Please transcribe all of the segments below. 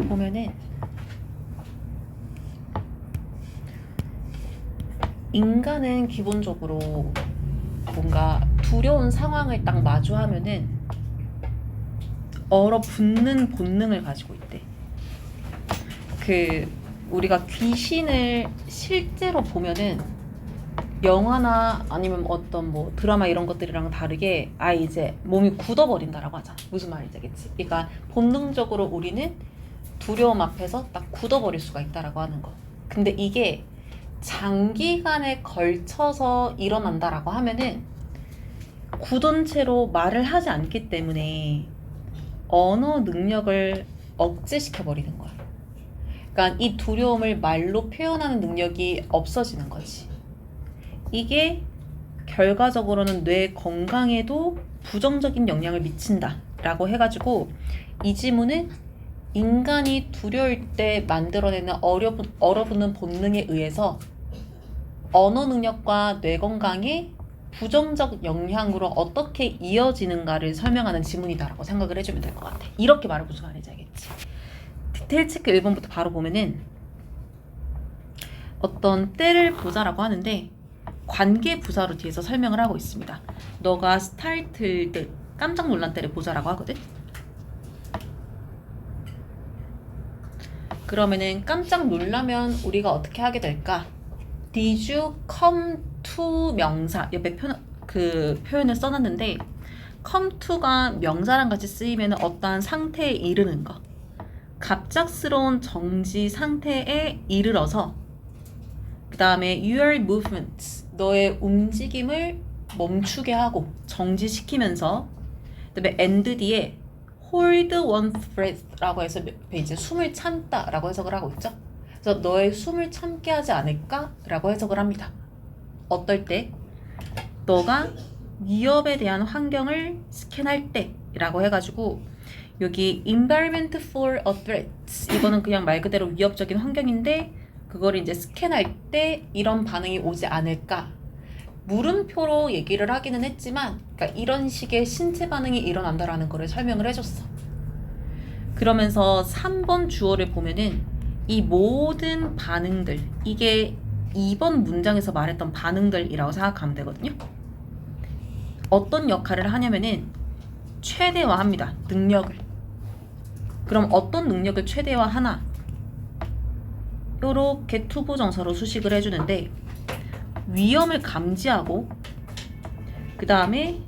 보면은 인간은 기본적으로 뭔가 두려운 상황을 딱 마주하면은 얼어붙는 본능을 가지고 있대. 우리가 귀신을 실제로 보면은 영화나 아니면 어떤 뭐 드라마 이런 것들이랑 다르게 이제 몸이 굳어버린다라고 하잖아. 무슨 말인지 알겠지? 그러니까 본능적으로 우리는 두려움 앞에서 딱 굳어버릴 수가 있다라고 하는 거. 근데 이게 장기간에 걸쳐서 일어난다라고 하면은 굳은 채로 말을 하지 않기 때문에 언어 능력을 억제시켜버리는 거야. 그러니까 이 두려움을 말로 표현하는 능력이 없어지는 거지. 이게 결과적으로는 뇌 건강에도 부정적인 영향을 미친다라고 해가지고 이 지문은 인간이 두려울 때 만들어내는 얼어붙는 본능에 의해서 언어 능력과 뇌 건강에 부정적 영향으로 어떻게 이어지는가를 설명하는 지문이다라고 생각을 해주면 될 것 같아. 이렇게 말을 무슨 말인지 알겠지? 디테일 체크 1번부터 바로 보면은 어떤 때를 보자라고 하는데 관계 부사로 뒤에서 설명을 하고 있습니다. 너가 스타일틀 때 깜짝 놀란 때를 보자라고 하거든. 그러면은 깜짝 놀라면 우리가 어떻게 하게 될까? Did you come to 명사 옆에 표현을 써놨는데 come to가 명사랑 같이 쓰이면 어떠한 상태에 이르는 거, 갑작스러운 정지 상태에 이르러서 그 다음에 your movements 너의 움직임을 멈추게 하고 정지시키면서 그 다음에 end 뒤에 hold one's breath라고 해서 이제 숨을 참다라고 해석을 하고 있죠. 그래서 너의 숨을 참게 하지 않을까라고 해석을 합니다. 어떨 때? 너가 위협에 대한 환경을 스캔할 때라고 해가지고 여기 environment for a threat 이거는 그냥 말 그대로 위협적인 환경인데 그걸 이제 스캔할 때 이런 반응이 오지 않을까 물음표로 얘기를 하기는 했지만 그러니까 이런 식의 신체 반응이 일어난다라는 거를 설명을 해줬어. 그러면서 3번 주어를 보면은 이 모든 반응들 이게 2번 문장에서 말했던 반응들이라고 생각하면 되거든요. 어떤 역할을 하냐면은 최대화합니다. 능력을. 그럼 어떤 능력을 최대화하나? 요렇게 투부정사로 수식을 해주는데 위험을 감지하고 그 다음에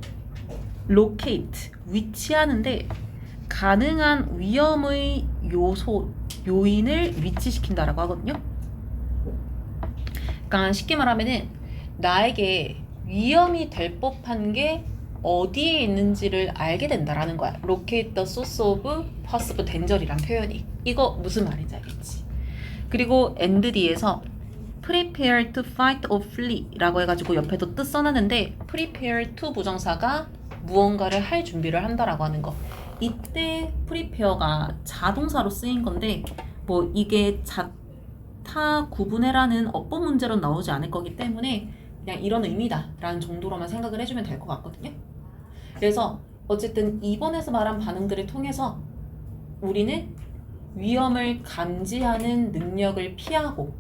locate 위치하는데 가능한 위험의 요인을 위치시킨다라고 하거든요. 그러니까 쉽게 말하면은 나에게 위험이 될 법한 게 어디에 있는지를 알게 된다라는 거야. locate the source of possible danger이란 표현이. 이거 무슨 말인지 알겠지? 그리고 end 뒤에서 prepare to fight or flee 라고 해가지고 옆에도 뜻 써놨는데 prepare to 부정사가 무언가를 할 준비를 한다라고 하는 거. 이때 prepare가 자동사로 쓰인 건데 뭐 이게 자타 구분해라는 어법 문제로 나오지 않을 거기 때문에 그냥 이런 의미다 라는 정도로만 생각을 해주면 될 것 같거든요. 그래서 어쨌든 2번에서 말한 반응들을 통해서 우리는 위험을 감지하는 능력을 피하고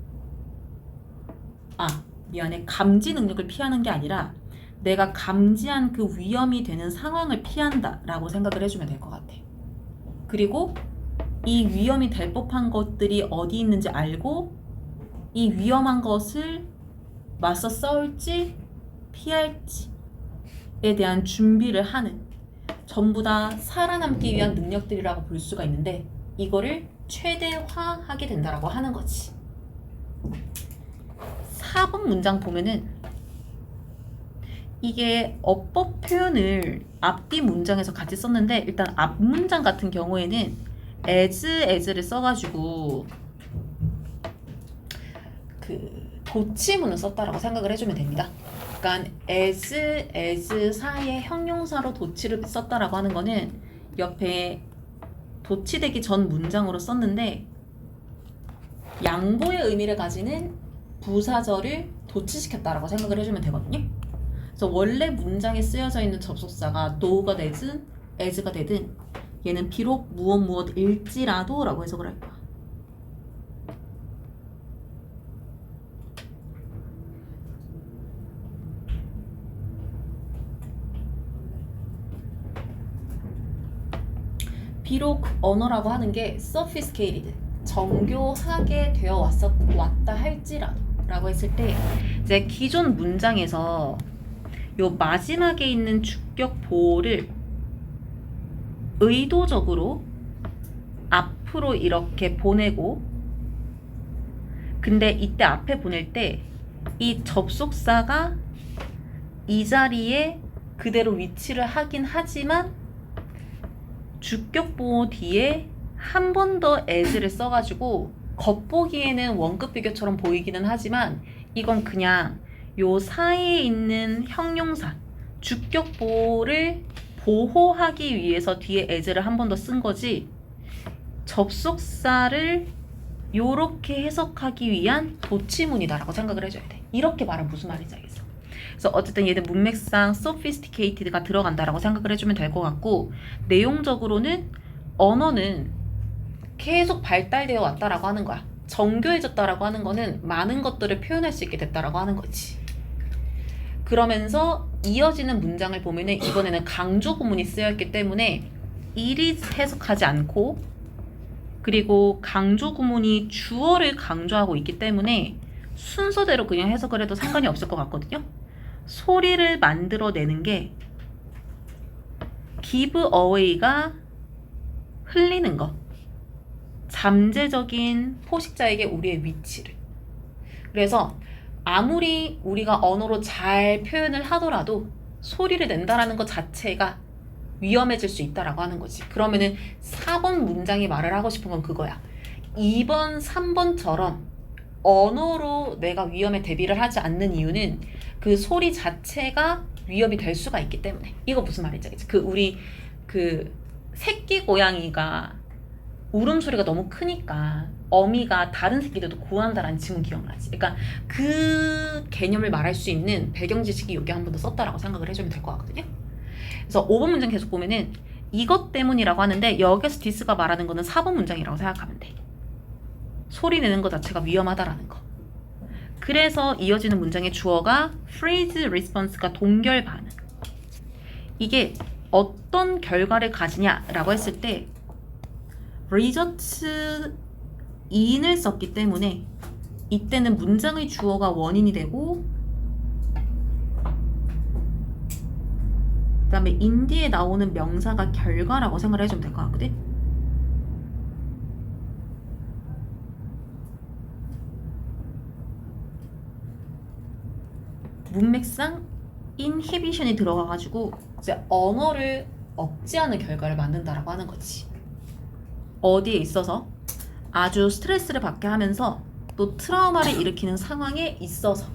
감지 능력을 피하는 게 아니라 내가 감지한 그 위험이 되는 상황을 피한다 라고 생각을 해주면 될 것 같아. 그리고 이 위험이 될 법한 것들이 어디 있는지 알고 이 위험한 것을 맞서 싸울지 피할지에 대한 준비를 하는 전부 다 살아남기 위한 능력들이라고 볼 수가 있는데 이거를 최대화하게 된다라고 하는 거지. 4번 문장 보면은 이게 어법 표현을 앞뒤 문장에서 같이 썼는데 일단 앞 문장 같은 경우에는 as를 써가지고 도치문을 썼다라고 생각을 해주면 됩니다. 그러니까 as 사이에 형용사로 도치를 썼다라고 하는 거는 옆에 도치되기 전 문장으로 썼는데 양보의 의미를 가지는 부사절을 도치시켰다라고 생각을 해주면 되거든요. 그래서 원래 문장에 쓰여져 있는 접속사가 do가 되든 as가 되든 얘는 비록 무엇일지라도 라고 해석을 할 거야. 비록 언어라고 하는 게 sophisticated, 정교하게 되어 왔다 할지라도 라고 했을 때 이제 기존 문장에서 요 마지막에 있는 주격 보호를 의도적으로 앞으로 이렇게 보내고, 근데 이때 앞에 보낼 때 이 접속사가 이 자리에 그대로 위치를 하긴 하지만 주격 보호 뒤에 한 번 더 as를 써가지고 겉보기에는 원급 비교처럼 보이기는 하지만 이건 그냥 요 사이에 있는 형용사 주격 보호를 보호하기 위해서 뒤에 as를 한 번 더 쓴 거지, 접속사를 요렇게 해석하기 위한 도치문이다라고 생각을 해줘야 돼. 이렇게 말하면 무슨 말인지 알겠어. 그래서 어쨌든 얘는 문맥상 sophisticated가 들어간다라고 생각을 해주면 될 것 같고, 내용적으로는 언어는 계속 발달되어 왔다라고 하는 거야. 정교해졌다라고 하는 거는 많은 것들을 표현할 수 있게 됐다라고 하는 거지. 그러면서 이어지는 문장을 보면은 이번에는 강조 구문이 쓰여있기 때문에 일이 해석하지 않고, 그리고 강조 구문이 주어를 강조하고 있기 때문에 순서대로 그냥 해석을 해도 상관이 없을 것 같거든요. 소리를 만들어내는 게 give away가 흘리는 거, 잠재적인 포식자에게 우리의 위치를. 그래서 아무리 우리가 언어로 잘 표현을 하더라도 소리를 낸다라는 것 자체가 위험해질 수 있다라고 하는 거지. 그러면은 4번 문장이 말을 하고 싶은 건 그거야. 2번, 3번처럼 언어로 내가 위험에 대비를 하지 않는 이유는 그 소리 자체가 위협이 될 수가 있기 때문에. 이거 무슨 말인지 알겠지? 우리 새끼 고양이가 울음소리가 너무 크니까 어미가 다른 새끼들도 구한다라는 지문 기억나지? 그러니까 그 개념을 말할 수 있는 배경 지식이 여기 한 번 더 썼다라고 생각을 해주면 될 것 같거든요. 그래서 5번 문장 계속 보면은 이것 때문이라고 하는데 여기서 this가 말하는 거는 4번 문장이라고 생각하면 돼. 소리 내는 것 자체가 위험하다라는 거. 그래서 이어지는 문장의 주어가 phrase response가 동결 반응. 이게 어떤 결과를 가지냐라고 했을 때 result in을 썼기 때문에 이때는 문장의 주어가 원인이 되고, 그 다음에 in 뒤에 나오는 명사가 결과라고 생각을 해주면 될 것 같거든. 문맥상 inhibition이 들어가가지고 이제 언어를 억제하는 결과를 만든다라고 하는 거지. 어디에 있어서 아주 스트레스를 받게 하면서 또 트라우마를 일으키는 상황에 있어서,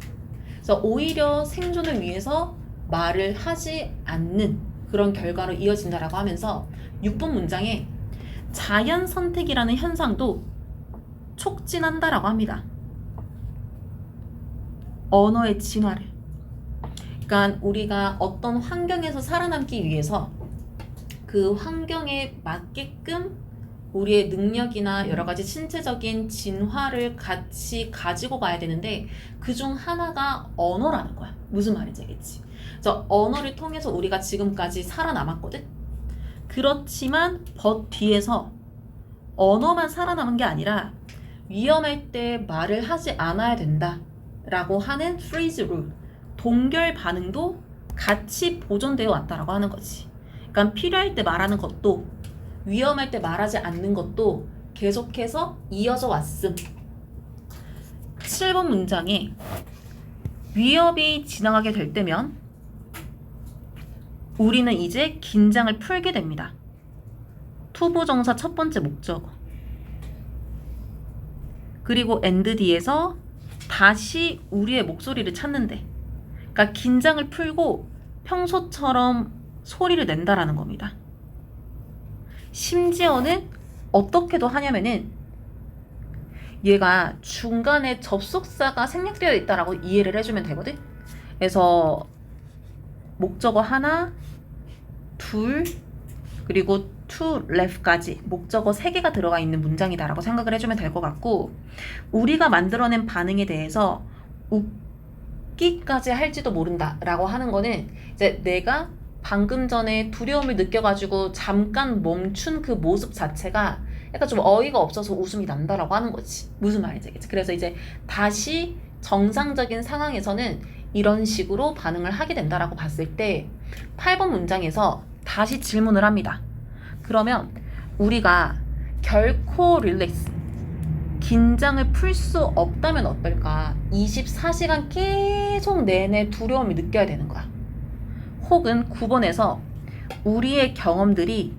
그래서 오히려 생존을 위해서 말을 하지 않는 그런 결과로 이어진다라고 하면서 6번 문장에 자연 선택이라는 현상도 촉진한다라고 합니다. 언어의 진화를. 그러니까 우리가 어떤 환경에서 살아남기 위해서 그 환경에 맞게끔 우리의 능력이나 여러 가지 신체적인 진화를 같이 가지고 가야 되는데 그중 하나가 언어라는 거야. 무슨 말인지 알겠지? 그래서 언어를 통해서 우리가 지금까지 살아남았거든? 그렇지만 뒤에서 언어만 살아남은 게 아니라 위험할 때 말을 하지 않아야 된다 라고 하는 phrase rule, 동결 반응도 같이 보존되어 왔다라고 하는 거지. 그러니까 필요할 때 말하는 것도 위험할 때 말하지 않는 것도 계속해서 이어져 왔음. 7번 문장에 위협이 지나가게 될 때면 우리는 이제 긴장을 풀게 됩니다. 투부정사 첫 번째 목적어. 그리고 and 뒤에서 다시 우리의 목소리를 찾는데, 그러니까 긴장을 풀고 평소처럼 소리를 낸다라는 겁니다. 심지어는 어떻게도 하냐면은 얘가 중간에 접속사가 생략되어 있다라고 이해를 해주면 되거든. 그래서 목적어 하나, 둘, 그리고 to left까지 목적어 3개가 들어가 있는 문장이다라고 생각을 해주면 될 것 같고, 우리가 만들어낸 반응에 대해서 웃기까지 할지도 모른다라고 하는 거는 이제 내가 방금 전에 두려움을 느껴가지고 잠깐 멈춘 그 모습 자체가 약간 좀 어이가 없어서 웃음이 난다라고 하는 거지. 무슨 말인지 알겠지? 그래서 이제 다시 정상적인 상황에서는 이런 식으로 반응을 하게 된다라고 봤을 때 8번 문장에서 다시 질문을 합니다. 그러면 우리가 결코 릴렉스, 긴장을 풀 수 없다면 어떨까? 24시간 계속 내내 두려움을 느껴야 되는 거야. 혹은 9번에서 우리의 경험들이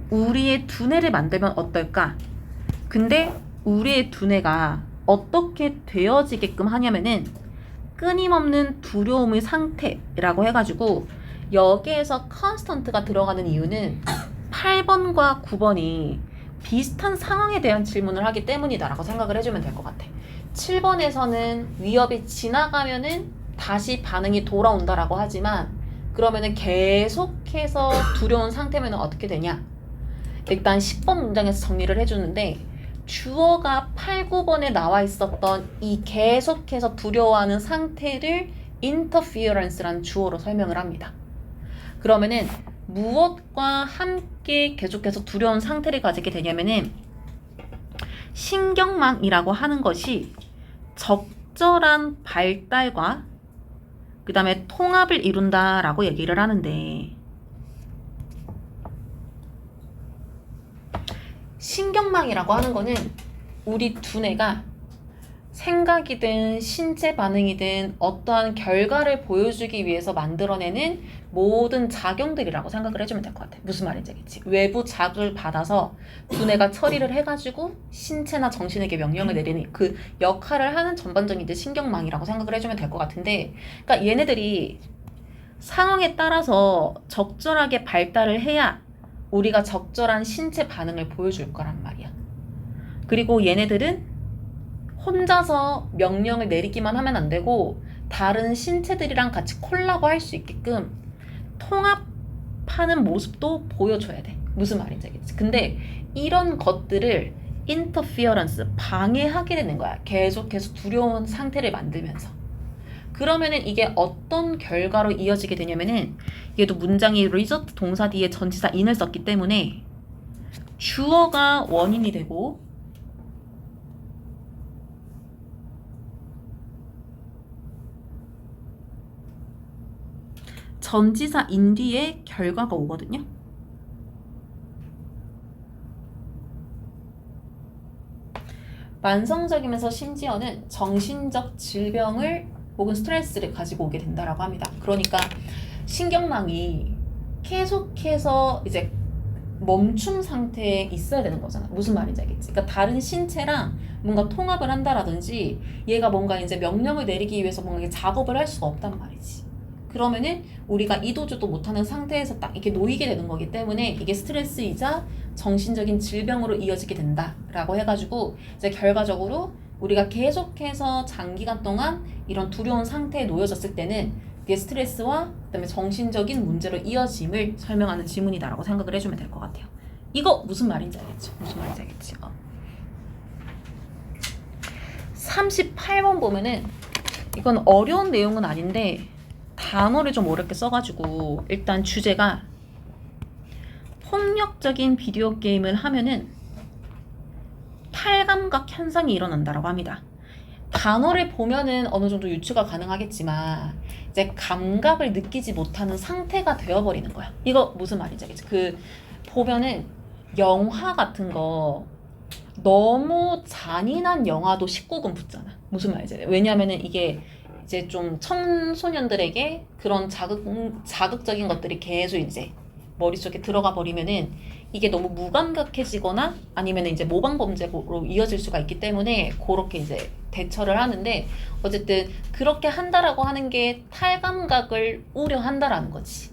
우리의 두뇌를 만들면 어떨까? 근데 우리의 두뇌가 어떻게 되어지게끔 하냐면은 끊임없는 두려움의 상태라고 해가지고 여기에서 컨스턴트가 들어가는 이유는 8번과 9번이 비슷한 상황에 대한 질문을 하기 때문이다라고 생각을 해주면 될 것 같아. 7번에서는 위협이 지나가면은 다시 반응이 돌아온다라고 하지만 그러면은 계속해서 두려운 상태면은 어떻게 되냐? 일단 10번 문장에서 정리를 해주는데 주어가 8, 9번에 나와 있었던 이 계속해서 두려워하는 상태를 interference라는 주어로 설명을 합니다. 그러면은 무엇과 함께 계속해서 두려운 상태를 가지게 되냐면은 신경망이라고 하는 것이 적절한 발달과 그 다음에 통합을 이룬다라고 얘기를 하는데, 신경망이라고 하는 거는 우리 두뇌가 생각이든 신체 반응이든 어떠한 결과를 보여주기 위해서 만들어내는 모든 작용들이라고 생각을 해주면 될 것 같아. 무슨 말인지 알겠지? 외부 자극을 받아서 두뇌가 처리를 해가지고 신체나 정신에게 명령을 내리는 그 역할을 하는 전반적인 이제 신경망이라고 생각을 해주면 될 것 같은데, 그러니까 얘네들이 상황에 따라서 적절하게 발달을 해야 우리가 적절한 신체 반응을 보여줄 거란 말이야. 그리고 얘네들은 혼자서 명령을 내리기만 하면 안 되고 다른 신체들이랑 같이 콜라보 할 수 있게끔 통합하는 모습도 보여줘야 돼. 무슨 말인지 알겠지? 근데 이런 것들을 interference, 방해하게 되는 거야. 계속해서 두려운 상태를 만들면서. 그러면은 이게 어떤 결과로 이어지게 되냐면은, 얘도 문장이 result 동사 뒤에 전치사 in을 썼기 때문에 주어가 원인이 되고 전치사 in 뒤에 결과가 오거든요. 만성적이면서 심지어는 정신적 질병을 혹은 스트레스를 가지고 오게 된다라고 합니다. 그러니까 신경망이 계속해서 이제 멈춤 상태에 있어야 되는 거잖아. 무슨 말인지 알겠지? 그러니까 다른 신체랑 뭔가 통합을 한다라든지 얘가 뭔가 이제 명령을 내리기 위해서 뭔가 작업을 할 수가 없단 말이지. 그러면은 우리가 이도저도 못하는 상태에서 딱 이렇게 놓이게 되는 거기 때문에 이게 스트레스이자 정신적인 질병으로 이어지게 된다라고 해가지고 이제 결과적으로 우리가 계속해서 장기간 동안 이런 두려운 상태에 놓여졌을 때는 이게 스트레스와 그다음에 정신적인 문제로 이어짐을 설명하는 지문이다라고 생각을 해주면 될 것 같아요. 이거 무슨 말인지 알겠죠? 무슨 말인지 알겠지? 38번 보면은 이건 어려운 내용은 아닌데 단어를 좀 어렵게 써가지고 일단 주제가 폭력적인 비디오 게임을 하면은 탈감각 현상이 일어난다라고 합니다. 단어를 보면은 어느 정도 유추가 가능하겠지만 이제 감각을 느끼지 못하는 상태가 되어버리는 거야. 이거 무슨 말인지 알겠지? 그 보면은 영화 같은 거 너무 잔인한 영화도 19금 붙잖아. 무슨 말인지 알겠지? 왜냐면은 이게 이제 좀 청소년들에게 그런 자극적인 것들이 계속 이제 머릿속에 들어가 버리면은 이게 너무 무감각해지거나 아니면 이제 모방 범죄로 이어질 수가 있기 때문에 그렇게 이제 대처를 하는데, 어쨌든 그렇게 한다라고 하는 게 탈감각을 우려한다라는 거지.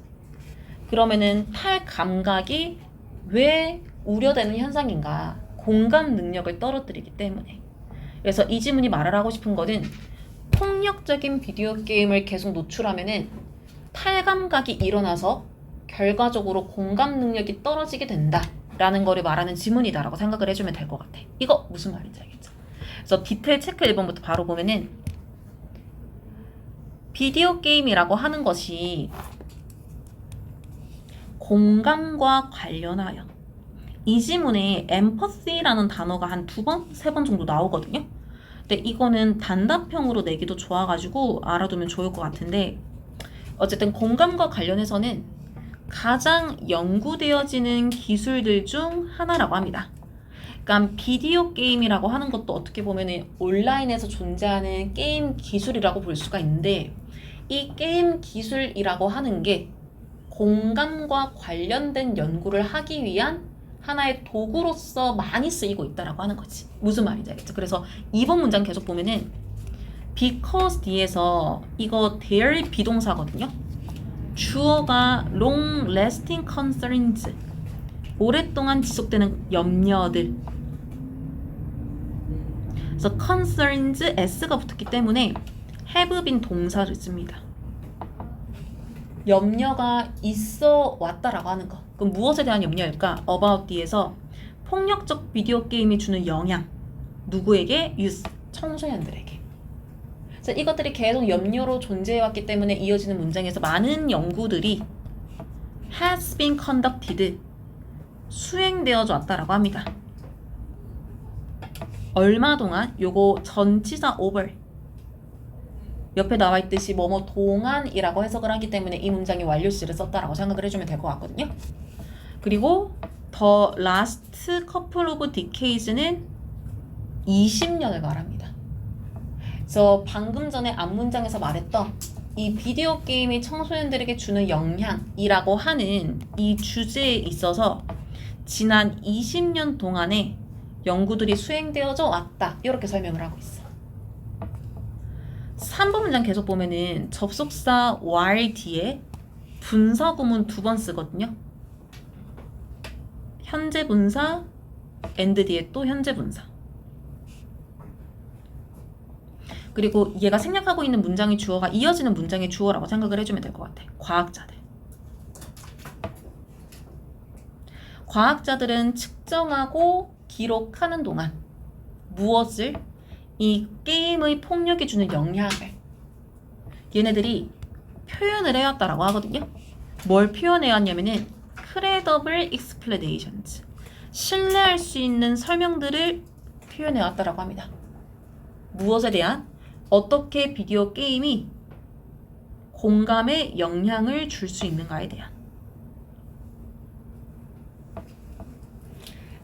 그러면은 탈감각이 왜 우려되는 현상인가? 공감 능력을 떨어뜨리기 때문에. 그래서 이 지문이 말을 하고 싶은 거는 폭력적인 비디오 게임을 계속 노출하면은 탈감각이 일어나서 결과적으로 공감 능력이 떨어지게 된다라는 거를 말하는 지문이다라고 생각을 해주면 될 것 같아. 이거 무슨 말인지 알겠죠? 그래서 디테일 체크 1번부터 바로 보면은 비디오 게임이라고 하는 것이 공감과 관련하여 이 지문에 empathy라는 단어가 한 2번, 3번 정도 나오거든요. 근데 이거는 단답형으로 내기도 좋아가지고 알아두면 좋을 것 같은데 어쨌든 공감과 관련해서는 가장 연구되어지는 기술들 중 하나라고 합니다. 그러니까 비디오 게임이라고 하는 것도 어떻게 보면 온라인에서 존재하는 게임 기술이라고 볼 수가 있는데 이 게임 기술이라고 하는 게 공감과 관련된 연구를 하기 위한 하나의 도구로서 많이 쓰이고 있다라고 하는 거지. 무슨 말인지 알겠죠? 그래서 2번 문장 계속 보면은 because 뒤에서 이거 their 비동사거든요. 주어가 long lasting concerns 오랫동안 지속되는 염려들. 그래서 concerns s가 붙었기 때문에 have been 동사를 씁니다. 염려가 있어 왔다라고 하는 거. 그럼 무엇에 대한 염려일까? about 뒤에서 폭력적 비디오 게임이 주는 영향. 누구에게? youth, 청소년들에게. 그래서 이것들이 계속 염려로 존재해왔기 때문에 이어지는 문장에서 많은 연구들이 has been conducted, 수행되어져 왔다라고 합니다. 얼마 동안? 요거 전치사 over. 옆에 나와 있듯이 뭐뭐 동안이라고 해석을 하기 때문에 이 문장이 완료시를 썼다라고 생각을 해주면 될 것 같거든요. 그리고 the last couple of decades는 20년을 말합니다. 그래서 방금 전에 앞문장에서 말했던 이 비디오 게임이 청소년들에게 주는 영향이라고 하는 이 주제에 있어서 지난 20년 동안에 연구들이 수행되어져 왔다. 이렇게 설명을 하고 있어. 3번 문장 계속 보면은 접속사 while 뒤에 분사 구문 2번 쓰거든요. 현재 분사 and 뒤에 또 현재 분사. 그리고 얘가 생략하고 있는 문장의 주어가 이어지는 문장의 주어라고 생각을 해주면 될 것 같아. 과학자들. 과학자들은 측정하고 기록하는 동안 무엇을? 이 게임의 폭력이 주는 영향을 얘네들이 표현을 해왔다라고 하거든요. 뭘 표현해왔냐면은 credible explanations, 신뢰할 수 있는 설명들을 표현해왔다라고 합니다. 무엇에 대한? 어떻게 비디오 게임이 공감에 영향을 줄 수 있는가에 대한.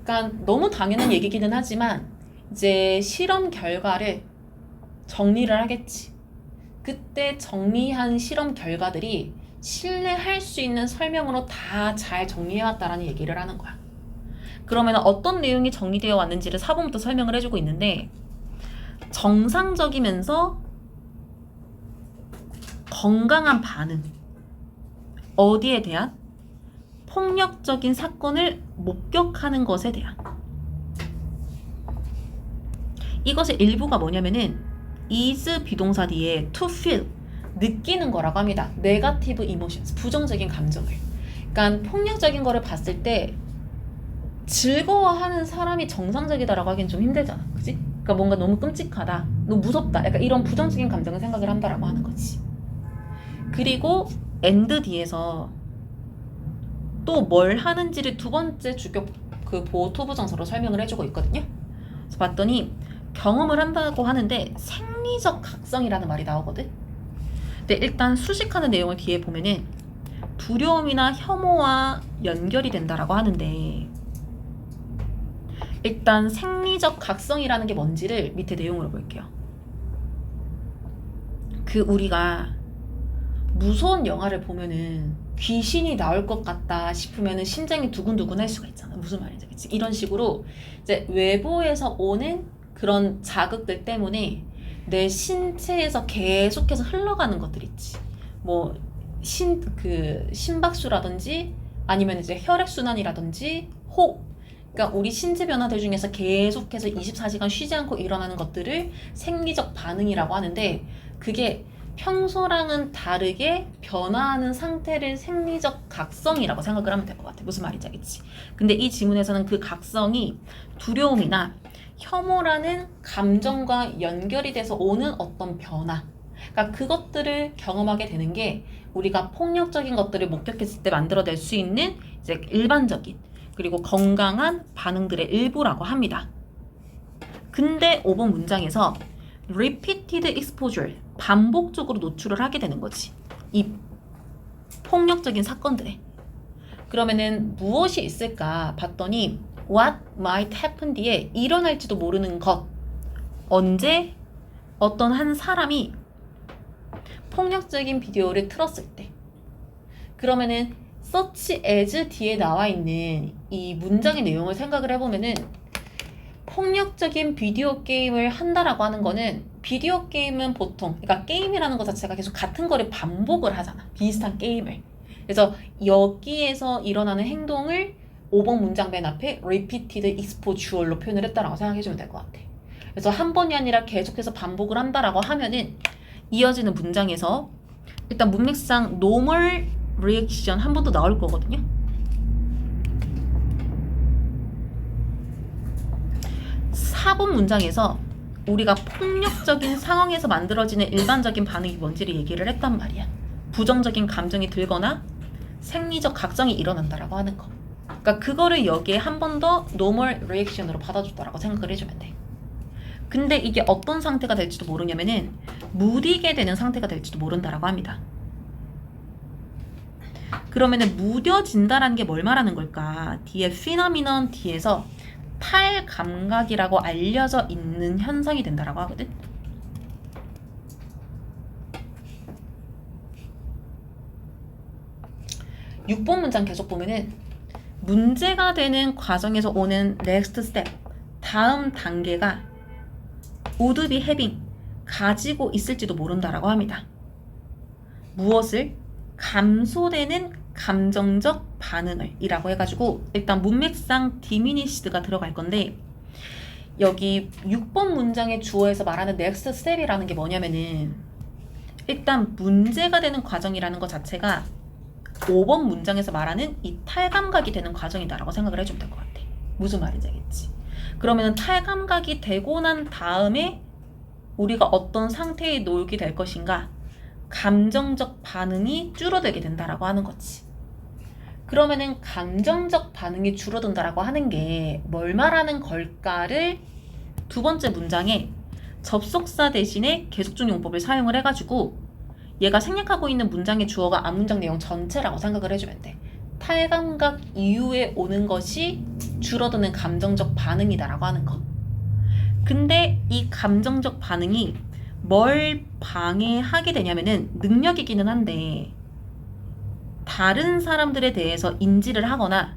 그러니까 너무 당연한 얘기기는 하지만 이제 실험 결과를 정리를 하겠지. 그때 정리한 실험 결과들이 신뢰할 수 있는 설명으로 다 잘 정리해왔다라는 얘기를 하는 거야. 그러면 어떤 내용이 정리되어 왔는지를 4번부터 설명을 해주고 있는데 정상적이면서 건강한 반응. 어디에 대한? 폭력적인 사건을 목격하는 것에 대한. 이것의 일부가 뭐냐면은 is 비동사 뒤에 to feel, 느끼는 거라고 합니다. negative emotions, 부정적인 감정을. 그러니까 폭력적인 거를 봤을 때 즐거워하는 사람이 정상적이다라고 하기엔 좀 힘들잖아. 그치? 그러니까 뭔가 너무 끔찍하다, 너무 무섭다, 약간 이런 부정적인 감정을 생각을 한다라고 하는 거지. 그리고 and 뒤에서 또 뭘 하는지를 2번째 주격 그 보호 투부정사로 설명을 해주고 있거든요. 그래서 봤더니 경험을 한다고 하는데 생리적 각성이라는 말이 나오거든. 근데 일단 수식하는 내용을 뒤에 보면은 두려움이나 혐오와 연결이 된다라고 하는데 일단 생리적 각성이라는 게 뭔지를 밑에 내용으로 볼게요. 그 우리가 무서운 영화를 보면은 귀신이 나올 것 같다 싶으면은 심장이 두근두근 할 수가 있잖아. 무슨 말인지 알겠지? 이런 식으로 이제 외부에서 오는 그런 자극들 때문에 내 신체에서 계속해서 흘러가는 것들 있지. 뭐 심박수라든지 아니면 이제 혈액순환이라든지 호흡. 그러니까 우리 신체 변화들 중에서 계속해서 24시간 쉬지 않고 일어나는 것들을 생리적 반응이라고 하는데 그게 평소랑은 다르게 변화하는 상태를 생리적 각성이라고 생각을 하면 될 것 같아. 무슨 말인지 알겠지? 근데 이 지문에서는 그 각성이 두려움이나 혐오라는 감정과 연결이 돼서 오는 어떤 변화, 그러니까 그것들을 경험하게 되는 게 우리가 폭력적인 것들을 목격했을 때 만들어낼 수 있는 이제 일반적인 그리고 건강한 반응들의 일부라고 합니다. 근데 5번 문장에서 repeated exposure, 반복적으로 노출을 하게 되는 거지. 이 폭력적인 사건들에. 그러면은 무엇이 있을까 봤더니 what might happen 뒤에 일어날지도 모르는 것. 언제 어떤 한 사람이 폭력적인 비디오를 틀었을 때. 그러면은 such as 뒤에 나와 있는 이 문장의 내용을 생각을 해보면은 폭력적인 비디오 게임을 한다라고 하는 거는 비디오 게임은 보통 그러니까 게임이라는 것 자체가 계속 같은 거를 반복을 하잖아. 비슷한 게임을. 그래서 여기에서 일어나는 행동을 5번 문장 맨 앞에 repeated exposure로 표현을 했다라고 생각해주면 될 것 같아. 그래서 한 번이 아니라 계속해서 반복을 한다라고 하면은 이어지는 문장에서 일단 문맥상 normal reaction 한 번 더 나올 거거든요. 4번 문장에서 우리가 폭력적인 상황에서 만들어지는 일반적인 반응이 뭔지를 얘기를 했단 말이야. 부정적인 감정이 들거나 생리적 각성이 일어난다라고 하는 거. 그러니까 그거를 여기에 한 번 더 normal reaction으로 받아줬다라고 생각을 해주면 돼. 근데 이게 어떤 상태가 될지도 모르냐면은 무디게 되는 상태가 될지도 모른다라고 합니다. 그러면은 무뎌진다라는 게 뭘 말하는 걸까? 뒤에 phenomenon 뒤에서 탈감각이라고 알려져 있는 현상이 된다라고 하거든. (6번) 문장 계속 보면은 문제가 되는 과정에서 오는 next step, 다음 단계가 would be having, 가지고 있을지도 모른다라고 합니다. 무엇을? 감소되는 감정적 반응을 이라고 해가지고 일단 문맥상 diminished가 들어갈 건데 여기 6번 문장의 주어에서 말하는 next step이라는 게 뭐냐면은 일단 문제가 되는 과정이라는 것 자체가 5번 문장에서 말하는 이 탈감각이 되는 과정이다라고 생각을 해주면 될 것 같아. 무슨 말인지 알겠지? 그러면 탈감각이 되고 난 다음에 우리가 어떤 상태에 놓이게 될 것인가? 감정적 반응이 줄어들게 된다라고 하는 거지. 그러면은 감정적 반응이 줄어든다라고 하는 게 뭘 말하는 걸까를 두 번째 문장에 접속사 대신에 계속중 용법을 사용을 해가지고 얘가 생략하고 있는 문장의 주어가 앞문장 내용 전체라고 생각을 해주면 돼. 탈감각 이후에 오는 것이 줄어드는 감정적 반응이다라고 하는 거. 근데 이 감정적 반응이 뭘 방해하게 되냐면은 능력이기는 한데 다른 사람들에 대해서 인지를 하거나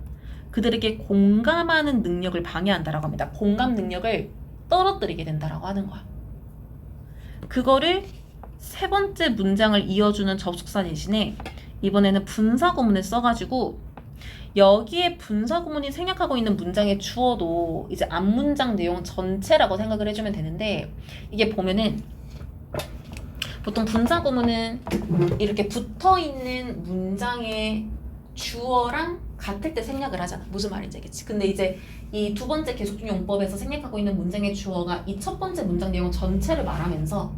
그들에게 공감하는 능력을 방해한다라고 합니다. 공감 능력을 떨어뜨리게 된다라고 하는 거야. 그거를 세 번째 문장을 이어주는 접속사 대신에 이번에는 분사구문을 써가지고 여기에 분사구문이 생략하고 있는 문장의 주어도 이제 앞문장 내용 전체라고 생각을 해주면 되는데 이게 보면은 보통 분사구문은 이렇게 붙어있는 문장의 주어랑 같을 때 생략을 하잖아. 무슨 말인지 알겠지? 근데 이제 이 두 번째 계속중 용법에서 생략하고 있는 문장의 주어가 이 첫 번째 문장 내용 전체를 말하면서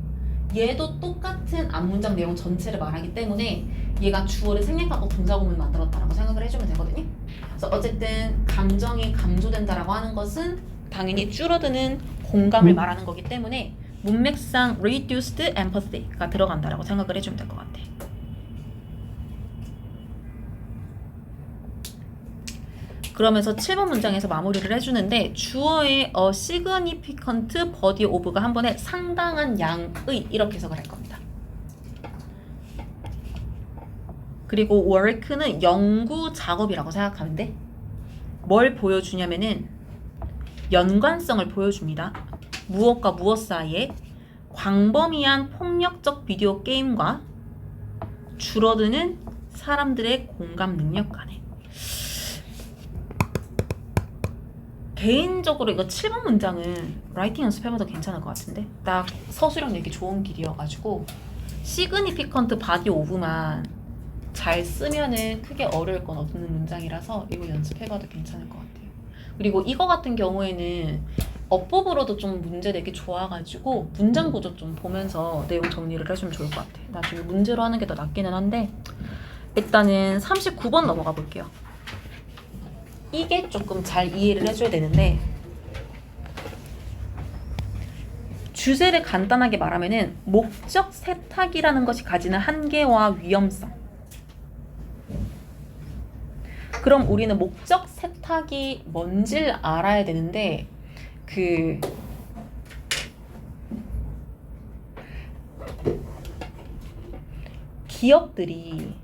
얘도 똑같은 앞문장 내용 전체를 말하기 때문에 얘가 주어를 생략하고 분사구문을 만들었다라고 생각을 해주면 되거든요. 그래서 어쨌든 감정이 감소된다라고 하는 것은 당연히 줄어드는 공감을 말하는 거기 때문에 문맥상 reduced empathy가 들어간다라고 생각을 해주면 될 것 같아. 그러면서 7번 문장에서 마무리를 해주는데 주어의 a significant body of가 한 번에 상당한 양의 이렇게 해석을 할 겁니다. 그리고 work는 연구 작업이라고 생각하면 돼. 뭘 보여주냐면은 연관성을 보여줍니다. 무엇과 무엇 사이에 광범위한 폭력적 비디오 게임과 줄어드는 사람들의 공감 능력 간에. 개인적으로 이거 7번 문장은 라이팅 연습해봐도 괜찮을 것 같은데 딱 서술형 내기 좋은 길이어가지고 significant body of만 잘 쓰면은 크게 어려울 건 없는 문장이라서 이거 연습해봐도 괜찮을 것 같아요. 그리고 이거 같은 경우에는 어법으로도 좀 문제 내기 좋아가지고 문장 구조 좀 보면서 내용 정리를 해주면 좋을 것 같아요. 나중에 문제로 하는 게 더 낫기는 한데 일단은 39번 넘어가 볼게요. 이게 조금 잘 이해를 해줘야 되는데 주제를 간단하게 말하면은 목적 세탁이라는 것이 가지는 한계와 위험성. 그럼 우리는 목적 세탁이 뭔지를 알아야 되는데 기업들이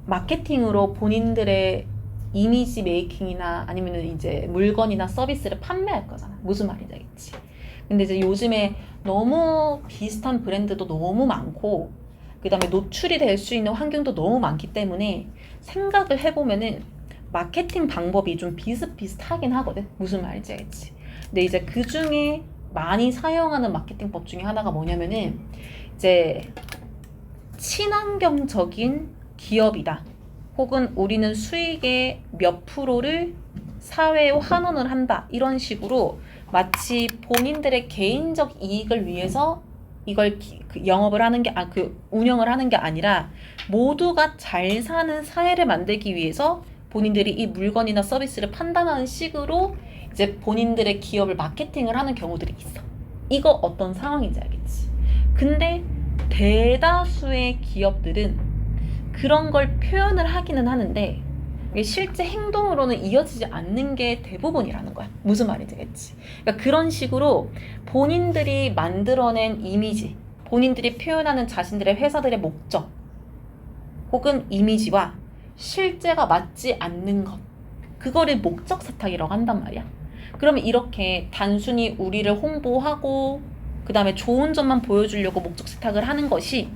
마케팅으로 본인들의 이미지 메이킹이나 아니면 이제 물건이나 서비스를 판매할 거잖아. 무슨 말인지 알겠지? 근데 이제 요즘에 너무 비슷한 브랜드도 너무 많고 그 다음에 노출이 될 수 있는 환경도 너무 많기 때문에 생각을 해보면은 마케팅 방법이 좀 비슷비슷하긴 하거든. 무슨 말인지 알겠지? 근데 이제 그 중에 많이 사용하는 마케팅법 중에 하나가 뭐냐면은 이제 친환경적인 기업이다. 혹은 우리는 수익의 몇 프로를 사회에 환원을 한다. 이런 식으로 마치 본인들의 개인적 이익을 위해서 이걸 영업을 하는 게 운영을 하는 게 아니라 모두가 잘 사는 사회를 만들기 위해서 본인들이 이 물건이나 서비스를 판단하는 식으로 이제 본인들의 기업을 마케팅을 하는 경우들이 있어. 이거 어떤 상황인지 알겠지? 근데 대다수의 기업들은 그런 걸 표현을 하기는 하는데 실제 행동으로는 이어지지 않는 게 대부분이라는 거야. 무슨 말인지 알겠지? 그러니까 그런 식으로 본인들이 만들어낸 이미지, 본인들이 표현하는 자신들의 회사들의 목적 혹은 이미지와 실제가 맞지 않는 것, 그거를 목적 세탁이라고 한단 말이야. 그러면 이렇게 단순히 우리를 홍보하고 그 다음에 좋은 점만 보여주려고 목적 세탁을 하는 것이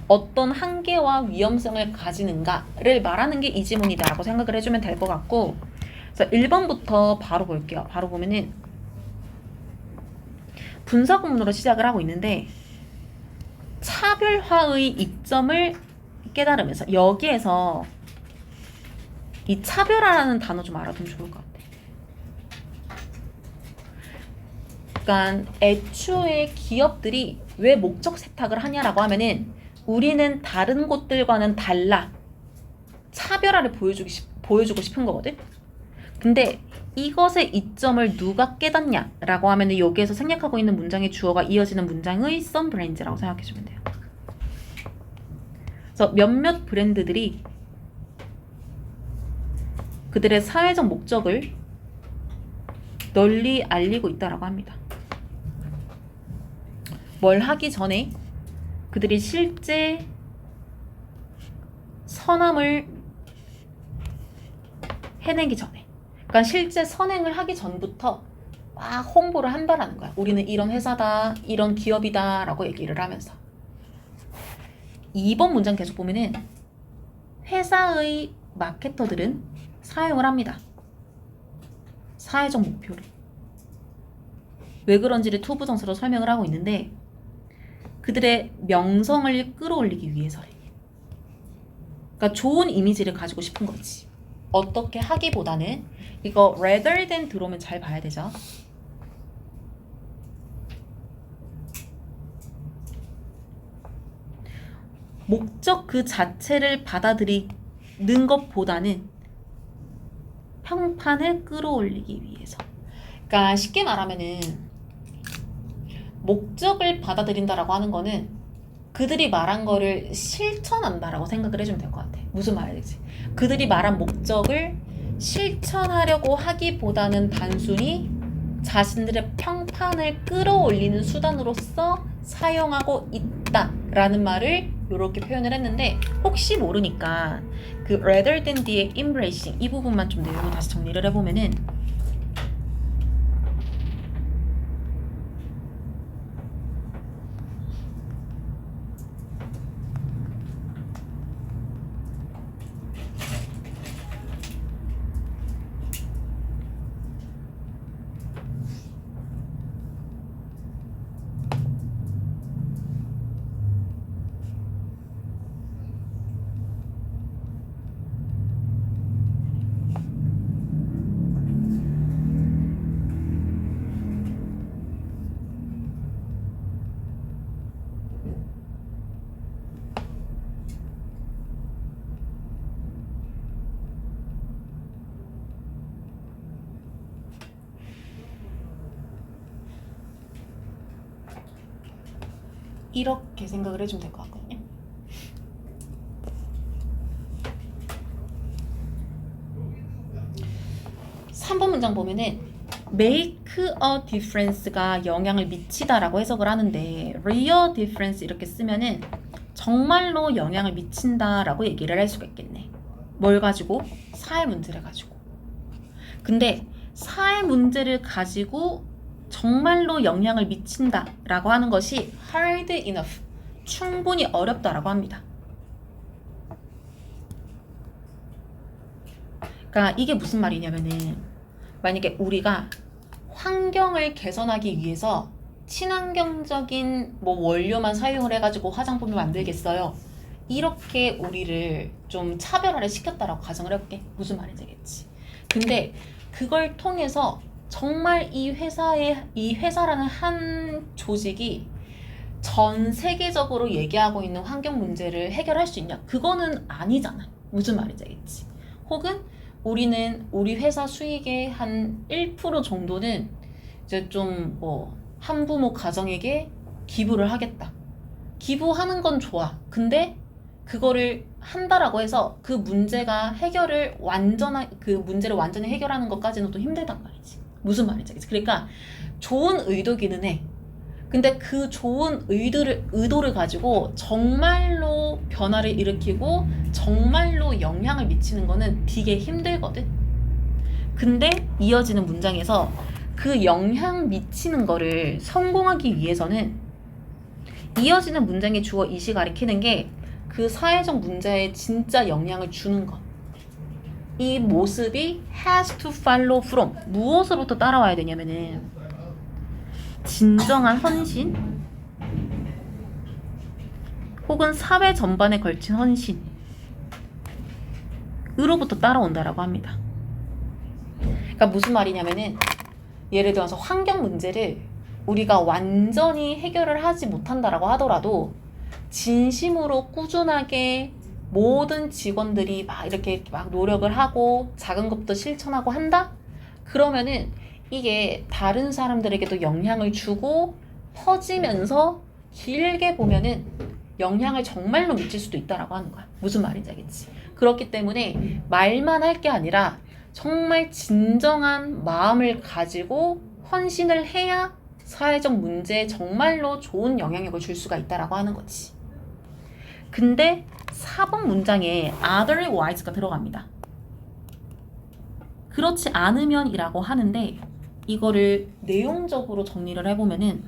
어떤 한계와 위험성을 가지는가를 말하는 게 이 지문이다라고 생각을 해주면 될 것 같고, 그래서 1번부터 바로 볼게요. 바로 보면은 분사 구문으로 시작을 하고 있는데 차별화의 이점을 깨달으면서 여기에서 이 차별화라는 단어 좀 알아두면 좋을 것 같아. 그러니까 애초에 기업들이 왜 목적 세탁을 하냐라고 하면은 우리는 다른 곳들과는 달라. 차별화를 보여주고 싶은 거거든. 근데 이것의 이점을 누가 깨닫냐라고 하면은 여기에서 생략하고 있는 문장의 주어가 이어지는 문장의 some brands라고 생각해주면 돼요. 그래서 몇몇 브랜드들이 그들의 사회적 목적을 널리 알리고 있다라고 합니다. 뭘 하기 전에 그들이 실제 선함을 해내기 전에, 그러니까 실제 선행을 하기 전부터 막 홍보를 한다라는 거야. 우리는 이런 회사다, 이런 기업이다 라고 얘기를 하면서. 2번 문장 계속 보면은 회사의 마케터들은 사용을 합니다. 사회적 목표를. 왜 그런지를 투부정사로 설명을 하고 있는데 그들의 명성을 끌어올리기 위해서래. 그러니까 좋은 이미지를 가지고 싶은 거지. 어떻게 하기보다는 이거 rather than 들어오면 잘 봐야 되죠. 목적 그 자체를 받아들이는 것보다는 평판을 끌어올리기 위해서. 그러니까 쉽게 말하면은 목적을 받아들인다라고 하는 거는 그들이 말한 거를 실천한다라고 생각을 해주면 될 것 같아. 무슨 말이지? 그들이 말한 목적을 실천하려고 하기보다는 단순히 자신들의 평판을 끌어올리는 수단으로서 사용하고 있다라는 말을 이렇게 표현을 했는데 혹시 모르니까 그 rather than 뒤에 embracing 이 부분만 좀 내용을 다시 정리를 해보면은 이렇게 생각을 해주면 될 것 같거든요. 삼 번 문장 보면은 make a difference가 영향을 미치다라고 해석을 하는데 real difference 이렇게 쓰면은 정말로 영향을 미친다라고 얘기를 할 수가 있겠네. 뭘 가지고? 사회 문제를 가지고. 근데 사회 문제를 가지고 정말로 영향을 미친다라고 하는 것이 hard enough, 충분히 어렵다라고 합니다. 그러니까 이게 무슨 말이냐면은 만약에 우리가 환경을 개선하기 위해서 친환경적인 뭐 원료만 사용을 해가지고 화장품을 만들겠어요. 이렇게 우리를 좀 차별화를 시켰다라고 가정을 해볼게. 무슨 말인지 알겠지? 근데 그걸 통해서 정말 이 회사라는 한 조직이 전 세계적으로 얘기하고 있는 환경 문제를 해결할 수 있냐? 그거는 아니잖아. 무슨 말인지 알겠지? 혹은 우리는 우리 회사 수익의 한 1% 정도는 이제 좀 뭐 한부모 가정에게 기부를 하겠다. 기부하는 건 좋아. 근데 그거를 한다라고 해서 그 문제가 그 문제를 완전히 해결하는 것까지는 또 힘들단 말이지. 무슨 말인지 알겠지? 그러니까 좋은 의도기는 해. 근데 그 좋은 의도를 가지고 정말로 변화를 일으키고 정말로 영향을 미치는 거는 되게 힘들거든. 근데 이어지는 문장에서 그 영향 미치는 거를 성공하기 위해서는 이어지는 문장의 주어 이시 가리키는 게 그 사회적 문제에 진짜 영향을 주는 것. 이 모습이 has to follow from 무엇으로부터 따라와야 되냐면은 진정한 헌신 혹은 사회 전반에 걸친 헌신으로부터 따라온다라고 합니다. 그러니까 무슨 말이냐면은 예를 들어서 환경 문제를 우리가 완전히 해결을 하지 못한다라고 하더라도 진심으로 꾸준하게 모든 직원들이 막 이렇게 막 노력을 하고 작은 것부터 실천하고 한다? 그러면은 이게 다른 사람들에게도 영향을 주고 퍼지면서 길게 보면은 영향을 정말로 미칠 수도 있다라고 하는 거야. 무슨 말인지 알겠지? 그렇기 때문에 말만 할 게 아니라 정말 진정한 마음을 가지고 헌신을 해야 사회적 문제에 정말로 좋은 영향력을 줄 수가 있다라고 하는 거지. 근데 4번 문장에 otherwise가 들어갑니다. 그렇지 않으면 이라고 하는데 이거를 내용적으로 정리를 해보면은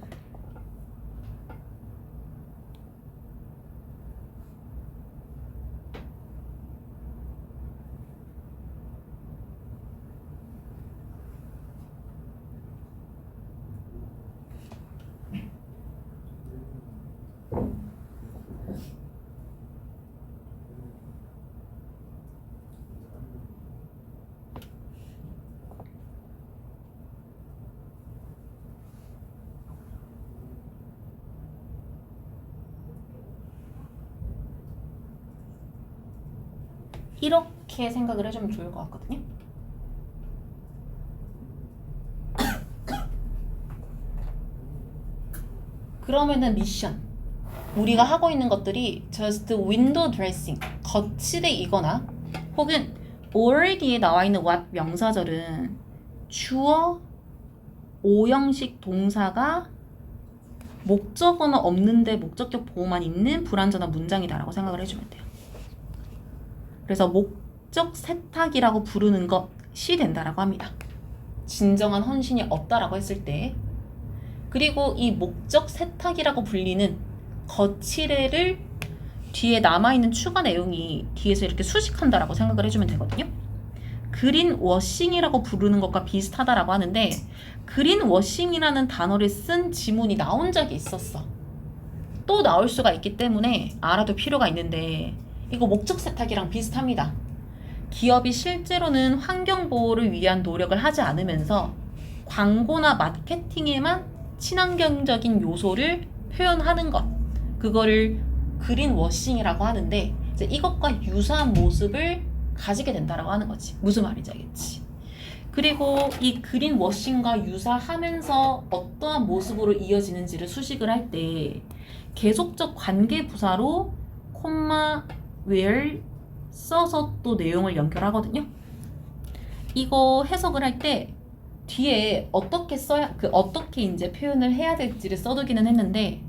이렇게 생각을 해주면 좋을 것 같거든요. 그러면은 미션 우리가 하고 있는 것들이 just window dressing 거치대이거나 혹은 already에 나와 있는 what 명사절은 주어 오형식 동사가 목적어는 없는데 목적격 보호만 있는 불완전한 문장이다라고 생각을 해주면 돼요. 그래서 목적 세탁이라고 부르는 것이 된다라고 합니다. 진정한 헌신이 없다라고 했을 때. 그리고 이 목적 세탁이라고 불리는 거치대를 뒤에 남아있는 추가 내용이 뒤에서 이렇게 수식한다라고 생각을 해주면 되거든요. 그린 워싱이라고 부르는 것과 비슷하다라고 하는데 그린 워싱이라는 단어를 쓴 지문이 나온 적이 있었어. 또 나올 수가 있기 때문에 알아둘 필요가 있는데 이거 목적 세탁이랑 비슷합니다. 기업이 실제로는 환경 보호를 위한 노력을 하지 않으면서 광고나 마케팅에만 친환경적인 요소를 표현하는 것, 그거를 그린 워싱이라고 하는데 이제 이것과 유사한 모습을 가지게 된다라고 하는 거지. 무슨 말인지 알겠지? 그리고 이 그린 워싱과 유사하면서 어떠한 모습으로 이어지는지를 수식을 할 때 계속적 관계 부사로 콤마 where 써서 또 내용을 연결하거든요. 이거 해석을 할 때 뒤에 어떻게 써야 어떻게 이제 표현을 해야 될지를 써두기는 했는데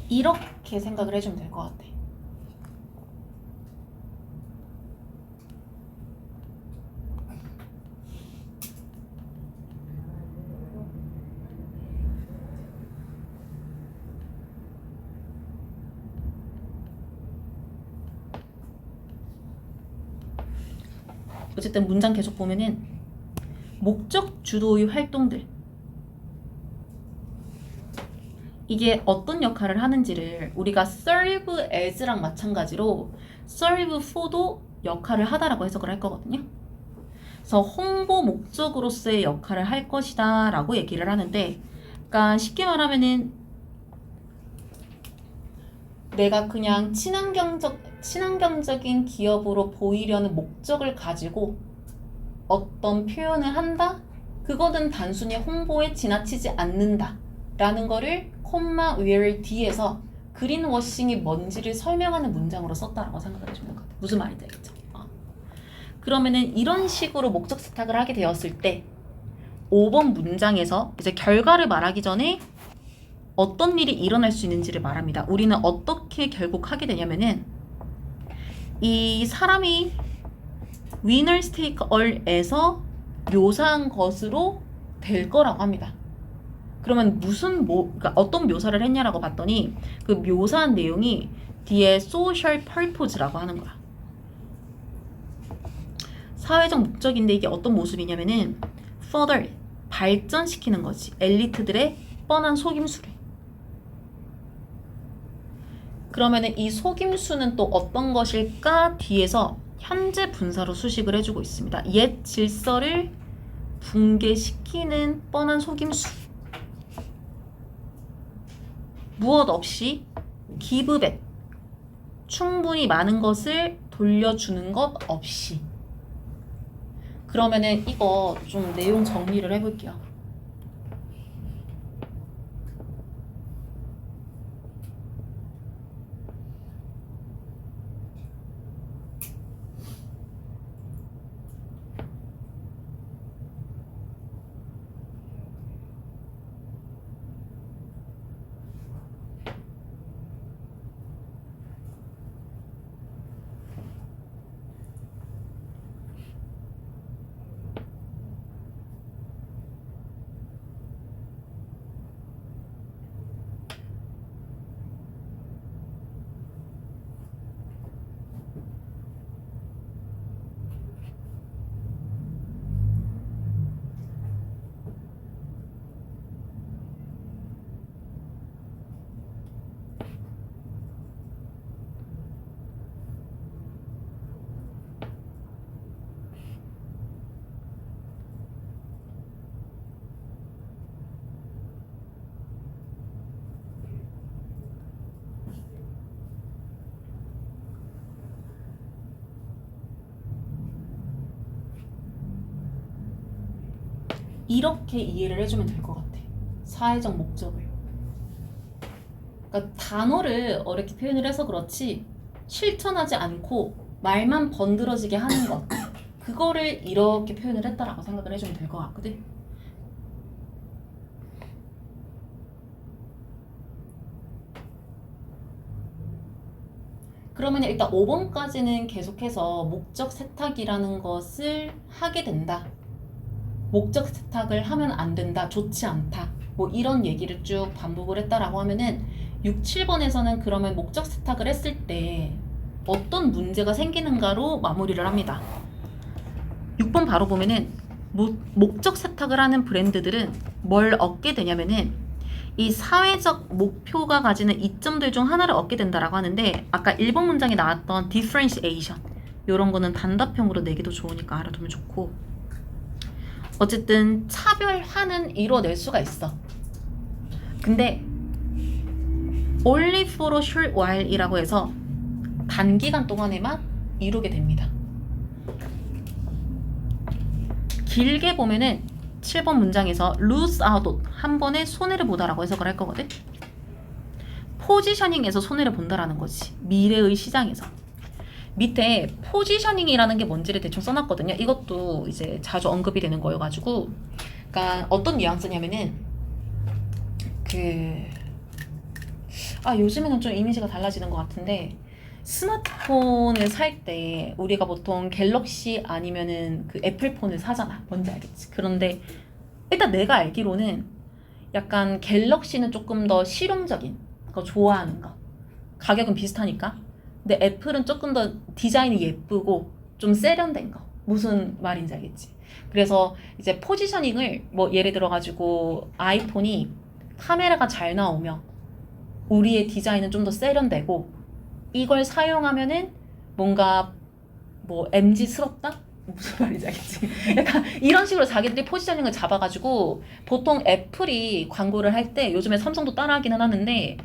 이렇게 생각을 해주면 될 것 같아. 어쨌든 문장 계속 보면은 목적 주도의 활동들 이게 어떤 역할을 하는지를 우리가 serve as랑 마찬가지로 serve for도 역할을 하다라고 해석을 할 거거든요. 그래서 홍보 목적으로서의 역할을 할 것이다 라고 얘기를 하는데 그러니까 쉽게 말하면은 내가 그냥 친환경적인 기업으로 보이려는 목적을 가지고 어떤 표현을 한다? 그거는 단순히 홍보에 지나치지 않는다 라는 거를 콤마 where 뒤에서 그린워싱이 뭔지를 설명하는 문장으로 썼다라고 생각을 해주면 될 것 같아요. 무슨 말인지 알겠죠? 그러면은 이런 식으로 목적 세탁을 하게 되었을 때 5번 문장에서 이제 결과를 말하기 전에 어떤 일이 일어날 수 있는지를 말합니다. 우리는 어떻게 결국 하게 되냐면은 이 사람이 winners take all에서 묘사한 것으로 될 거라고 합니다. 그러면 그러니까 어떤 묘사를 했냐라고 봤더니 그 묘사한 내용이 뒤에 social purpose라고 하는 거야. 사회적 목적인데 이게 어떤 모습이냐면은 further 발전시키는 거지. 엘리트들의 뻔한 속임수를. 그러면은 이 속임수는 또 어떤 것일까? 뒤에서 현재 분사로 수식을 해주고 있습니다. 옛 질서를 붕괴시키는 뻔한 속임수. 무엇 없이 give back. 충분히 많은 것을 돌려주는 것 없이. 그러면은 이거 좀 내용 정리를 해볼게요. 이렇게 이해를 해주면 될 것 같아. 사회적 목적을. 그러니까 단어를 어렵게 표현을 해서 그렇지 실천하지 않고 말만 번들어지게 하는 것. 그거를 이렇게 표현을 했다라고 생각을 해주면 될 것 같거든. 그러면 일단 5번까지는 계속해서 목적 세탁이라는 것을 하게 된다. 목적 세탁을 하면 안 된다. 좋지 않다. 뭐 이런 얘기를 쭉 반복을 했다라고 하면은 6, 7번에서는 그러면 목적 세탁을 했을 때 어떤 문제가 생기는가로 마무리를 합니다. 6번 바로 보면은 목적 세탁을 하는 브랜드들은 뭘 얻게 되냐면은 이 사회적 목표가 가지는 이점들 중 하나를 얻게 된다라고 하는데 아까 1번 문장에 나왔던 differentiation 이런 거는 단답형으로 내기도 좋으니까 알아두면 좋고 어쨌든 차별화는 이뤄낼 수가 있어. 근데 only for a short while 이라고 해서 단기간 동안에만 이루게 됩니다. 길게 보면은 7번 문장에서 lose out, 한 번에 손해를 보다라고 해석을 할 거거든. 포지셔닝에서 손해를 본다라는 거지. 미래의 시장에서. 밑에 포지셔닝이라는 게 뭔지를 대충 써놨거든요. 이것도 이제 자주 언급이 되는 거여가지고, 그러니까 어떤 뉘앙스냐면은 요즘에는 좀 이미지가 달라지는 것 같은데, 스마트폰을 살 때 우리가 보통 갤럭시 아니면은 그 애플폰을 사잖아. 뭔지 알겠지? 그런데 일단 내가 알기로는 약간 갤럭시는 조금 더 실용적인 거 좋아하는 거. 가격은 비슷하니까. 근데 애플은 조금 더 디자인이 예쁘고 좀 세련된 거. 무슨 말인지 알겠지? 그래서 이제 포지셔닝을 뭐 예를 들어가지고 아이폰이 카메라가 잘 나오며 우리의 디자인은 좀 더 세련되고 이걸 사용하면은 뭔가 뭐 MZ스럽다? 무슨 말인지 알겠지? 약간 이런 식으로 자기들이 포지셔닝을 잡아가지고 보통 애플이 광고를 할 때 요즘에 삼성도 따라하기는 하는데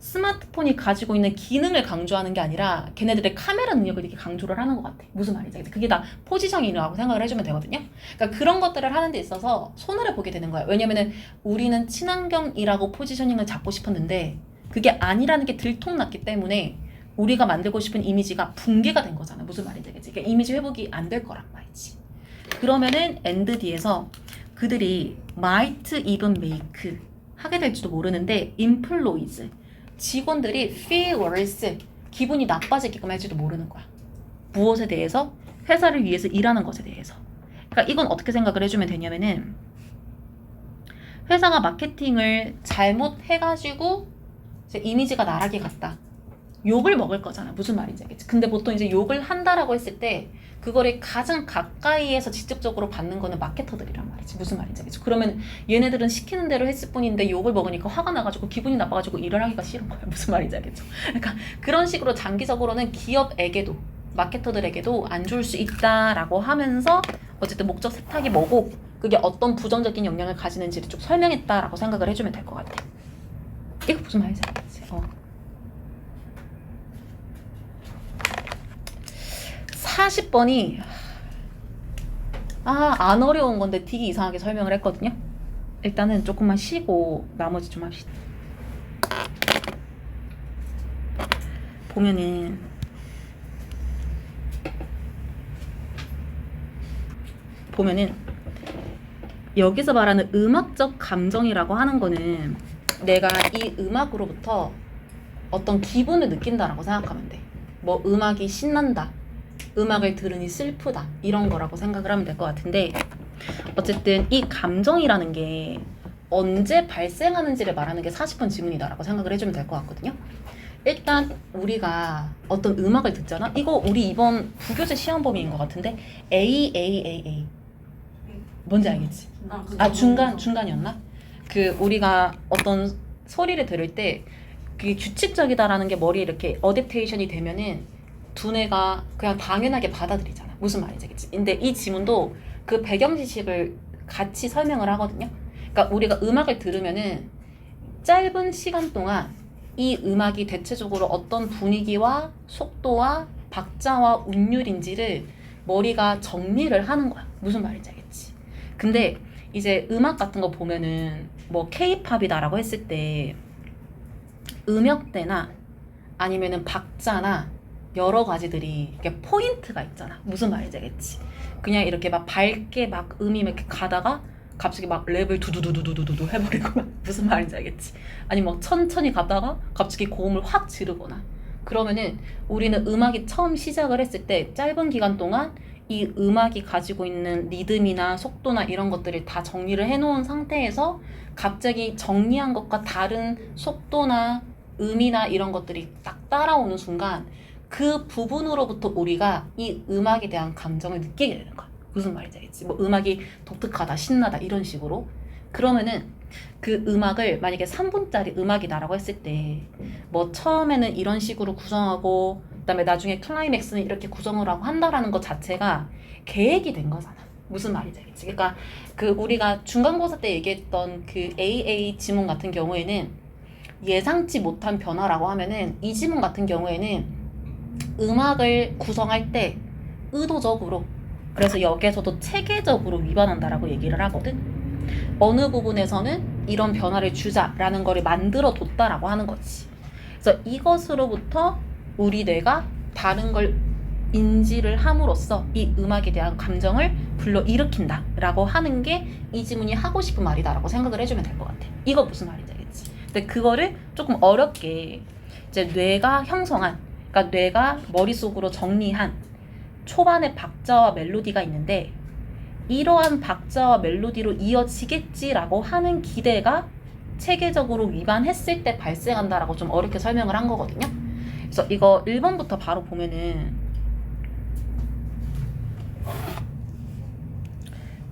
스마트폰이 가지고 있는 기능을 강조하는 게 아니라 걔네들의 카메라 능력을 이렇게 강조를 하는 것 같아. 무슨 말인지 알겠지? 그게 다 포지셔닝이라고 생각을 해주면 되거든요. 그러니까 그런 것들을 하는 데 있어서 손해를 보게 되는 거야. 왜냐면은 우리는 친환경이라고 포지셔닝을 잡고 싶었는데 그게 아니라는 게 들통났기 때문에 우리가 만들고 싶은 이미지가 붕괴가 된 거잖아. 무슨 말인지 알겠지? 그러니까 이미지 회복이 안 될 거란 말이지. 그러면은 엔드 뒤에서 그들이 might even make 하게 될지도 모르는데 employees 직원들이 feel worse 기분이 나빠지게끔 할지도 모르는 거야. 무엇에 대해서? 회사를 위해서 일하는 것에 대해서. 그러니까 이건 어떻게 생각을 해주면 되냐면은 회사가 마케팅을 잘못해가지고 이제 이미지가 나락에 갔다. 욕을 먹을 거잖아. 무슨 말인지 알겠지? 근데 보통 이제 욕을 한다라고 했을 때 그거를 가장 가까이에서 직접적으로 받는 거는 마케터들이란 말이지. 무슨 말인지 알겠지? 그러면 얘네들은 시키는 대로 했을 뿐인데 욕을 먹으니까 화가 나가지고 기분이 나빠가지고 일을 하기가 싫은 거야. 무슨 말인지 알겠죠? 그러니까 그런 식으로 장기적으로는 기업에게도 마케터들에게도 안 좋을 수 있다라고 하면서 어쨌든 목적 세탁이 뭐고 그게 어떤 부정적인 영향을 가지는지를 쭉 설명했다라고 생각을 해주면 될 것 같아. 이거 무슨 말인지 알겠지? 40번이 안 어려운 건데 되게 이상하게 설명을 했거든요. 일단은 조금만 쉬고 나머지 좀 합시다. 보면은 여기서 말하는 음악적 감정이라고 하는 거는 내가 이 음악으로부터 어떤 기분을 느낀다라고 생각하면 돼. 뭐 음악이 신난다. 음악을 들으니 슬프다. 이런 거라고 생각을 하면 될 것 같은데 어쨌든 이 감정이라는 게 언제 발생하는지를 말하는 게 40번 지문이다라고 생각을 해주면 될 것 같거든요. 일단 우리가 어떤 음악을 듣잖아. 이거 우리 이번 부교재 시험 범위인 것 같은데 A 뭔지 알겠지? 중간이었나? 그 우리가 어떤 소리를 들을 때 그게 규칙적이다라는 게 머리에 이렇게 어댑테이션이 되면은 두뇌가 그냥 당연하게 받아들이잖아. 무슨 말인지 알겠지? 근데 이 지문도 그 배경 지식을 같이 설명을 하거든요. 그러니까 우리가 음악을 들으면은 짧은 시간 동안 이 음악이 대체적으로 어떤 분위기와 속도와 박자와 운율인지를 머리가 정리를 하는 거야. 무슨 말인지 알겠지? 근데 이제 음악 같은 거 보면은 뭐 K-팝이다라고 했을 때 음역대나 아니면은 박자나 여러 가지들이 이렇게 포인트가 있잖아. 무슨 말인지 알겠지? 그냥 이렇게 막 밝게 막 음이 이렇게 가다가 갑자기 막 랩을 두두두두두두두 해버리거나 무슨 말인지 알겠지? 아니 뭐 천천히 가다가 갑자기 고음을 확 지르거나 그러면은 우리는 음악이 처음 시작을 했을 때 짧은 기간 동안 이 음악이 가지고 있는 리듬이나 속도나 이런 것들을 다 정리를 해놓은 상태에서 갑자기 정리한 것과 다른 속도나 음이나 이런 것들이 딱 따라오는 순간 그 부분으로부터 우리가 이 음악에 대한 감정을 느끼게 되는 거야. 무슨 말인지 알겠지? 뭐 음악이 독특하다, 신나다 이런 식으로 그러면은 그 음악을 만약에 3분짜리 음악이다라고 했을 때 뭐 처음에는 이런 식으로 구성하고 그다음에 나중에 클라이맥스는 이렇게 구성을 하고 한다라는 것 자체가 계획이 된 거잖아. 무슨 말인지 알겠지? 그러니까 그 우리가 중간고사 때 얘기했던 그 AA 지문 같은 경우에는 예상치 못한 변화라고 하면은 이 지문 같은 경우에는 음악을 구성할 때 의도적으로, 그래서 여기에서도 체계적으로 위반한다라고 얘기를 하거든. 어느 부분에서는 이런 변화를 주자라는 거를 만들어 뒀다라고 하는 거지. 그래서 이것으로부터 우리 뇌가 다른 걸 인지를 함으로써 이 음악에 대한 감정을 불러일으킨다라고 하는 게 이 지문이 하고 싶은 말이다라고 생각을 해주면 될 것 같아. 이거 무슨 말인지 알겠지? 근데 그거를 조금 어렵게 이제 뇌가 형성한, 그러니까 뇌가 머릿속으로 정리한 초반에 박자와 멜로디가 있는데 이러한 박자와 멜로디로 이어지겠지라고 하는 기대가 체계적으로 위반했을 때 발생한다라고 좀 어렵게 설명을 한 거거든요. 그래서 이거 1번부터 바로 보면은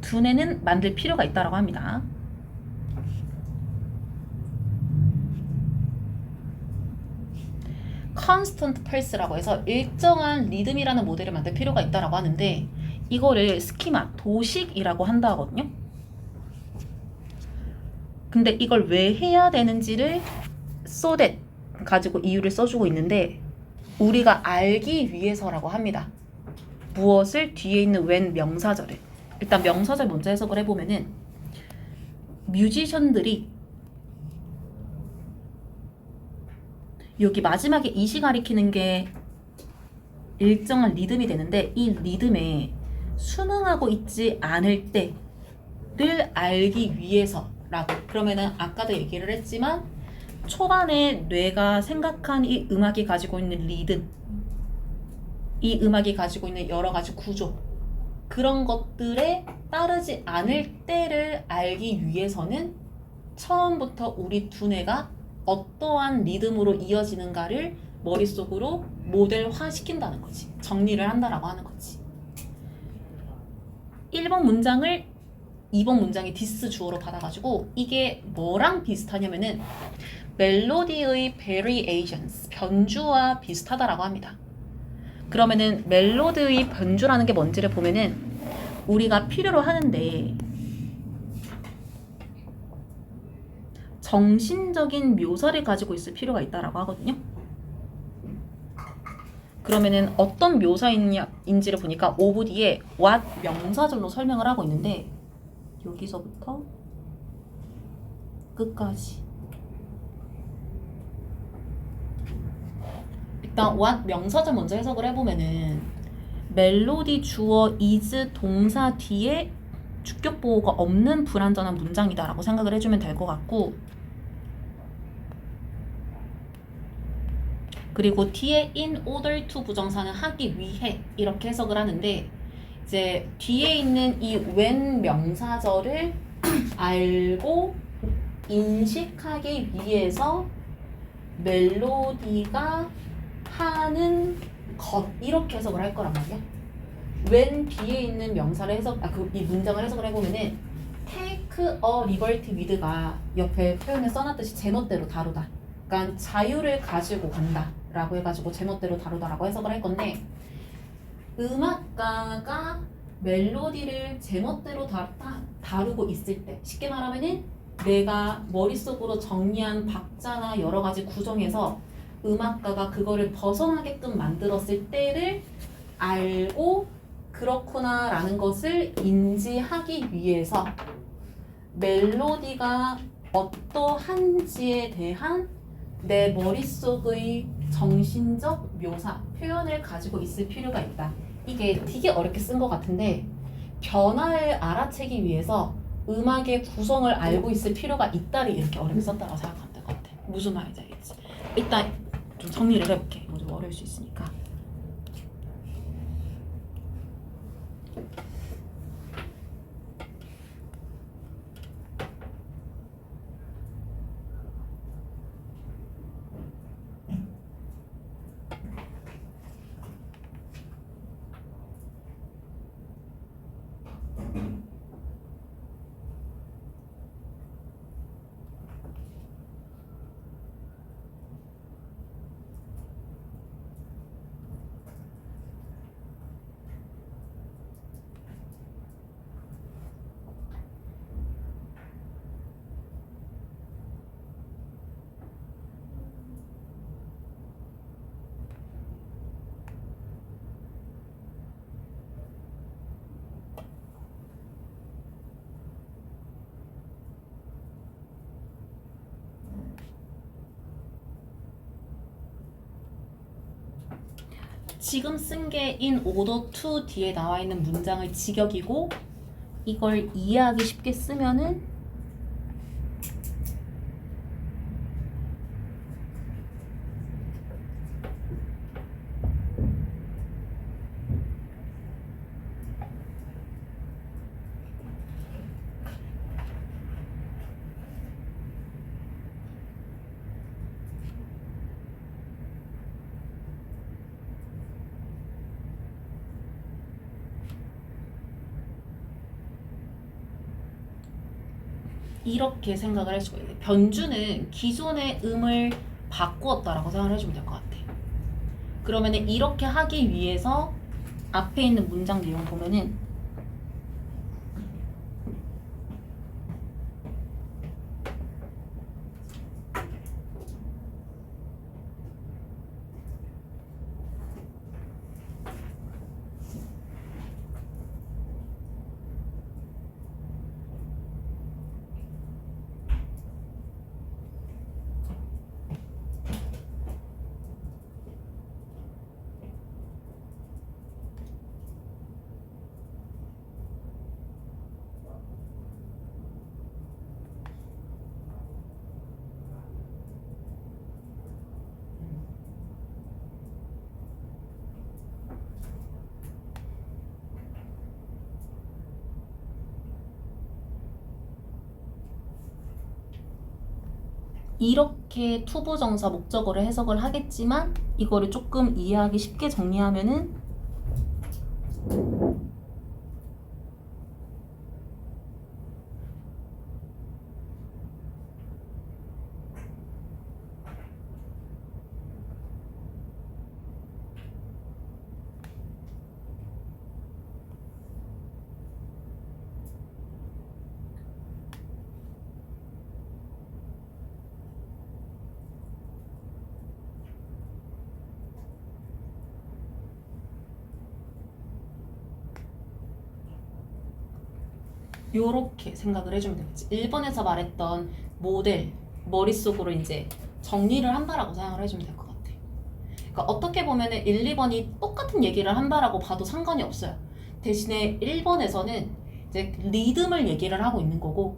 두뇌는 만들 필요가 있다라고 합니다. constant pulse라고 해서 일정한 리듬이라는 모델을 만들 필요가 있다라고 하는데 이거를 스키마, 도식이라고 한다 하거든요. 근데 이걸 왜 해야 되는지를 so that 가지고 이유를 써주고 있는데 우리가 알기 위해서라고 합니다. 무엇을? 뒤에 있는 when 명사절을. 일단 명사절 먼저 해석을 해보면은 뮤지션들이 여기 마지막에 이시 가리키는 게 일정한 리듬이 되는데 이 리듬에 순응하고 있지 않을 때를 알기 위해서라고. 그러면은 아까도 얘기를 했지만 초반에 뇌가 생각한 이 음악이 가지고 있는 리듬, 이 음악이 가지고 있는 여러 가지 구조, 그런 것들에 따르지 않을 때를 알기 위해서는 처음부터 우리 두뇌가 어떠한 리듬으로 이어지는가를 머릿속으로 모델화 시킨다는 거지. 정리를 한다라고 하는 거지. 1번 문장을 2번 문장이 디스 주어로 받아가지고 이게 뭐랑 비슷하냐면은 멜로디의 variations, 변주와 비슷하다라고 합니다. 그러면은 멜로디의 변주라는 게 뭔지를 보면은 우리가 필요로 하는데 정신적인 묘사를 가지고 있을 필요가 있다라고 하거든요. 그러면은 어떤 묘사인지를 보니까 오브 뒤에 what 명사절로 설명을 하고 있는데 여기서부터 끝까지 일단 what 명사절 먼저 해석을 해보면은 멜로디 주어 is 동사 뒤에 주격 보호가 없는 불완전한 문장이다라고 생각을 해주면 될 것 같고, 그리고 뒤에 in order to 부정사는 하기 위해 이렇게 해석을 하는데 이제 뒤에 있는 이 when 명사절을 알고 인식하기 위해서 멜로디가 하는 것 이렇게 해석을 할 거란 말이야. when 뒤에 있는 명사를 이 문장을 해석을 해보면은 take a liberty with가 옆에 표현에 써놨듯이 제멋대로 다루다. 그러니까 자유를 가지고 간다 라고 해가지고 제멋대로 다루다라고 해석을 할 건데 음악가가 멜로디를 제멋대로 다루고 있을 때 쉽게 말하면은 내가 머릿속으로 정리한 박자나 여러 가지 구성에서 음악가가 그거를 벗어나게끔 만들었을 때를 알고 그렇구나 라는 것을 인지하기 위해서 멜로디가 어떠한지에 대한 내 머릿속의 정신적 묘사, 표현을 가지고 있을 필요가 있다. 이게 되게 어렵게 쓴 것 같은데 변화를 알아채기 위해서 음악의 구성을 알고 있을 필요가 있다를 이렇게 어렵게 썼다고 생각하면 될 것 같아. 무슨 말인지 알겠지? 일단 좀 정리를 해볼게. 좀 어려울 수 있으니까. 지금 쓴 게 in order to 뒤에 나와 있는 문장을 직역이고 이걸 이해하기 쉽게 쓰면은 이렇게 생각을 해주고 있는데 변주는 기존의 음을 바꾸었다라고 생각을 해주면 될 것 같아. 그러면은 이렇게 하기 위해서 앞에 있는 문장 내용 보면은 이렇게 투부정사 목적어를 해석을 하겠지만 이거를 조금 이해하기 쉽게 정리하면은 요렇게 생각을 해주면 되겠지. 1번에서 말했던 모델 머릿속으로 이제 정리를 한다라고 생각을 해주면 될 것 같아. 그러니까 어떻게 보면은 1, 2번이 똑같은 얘기를 한다라고 봐도 상관이 없어요. 대신에 1번에서는 이제 리듬을 얘기를 하고 있는 거고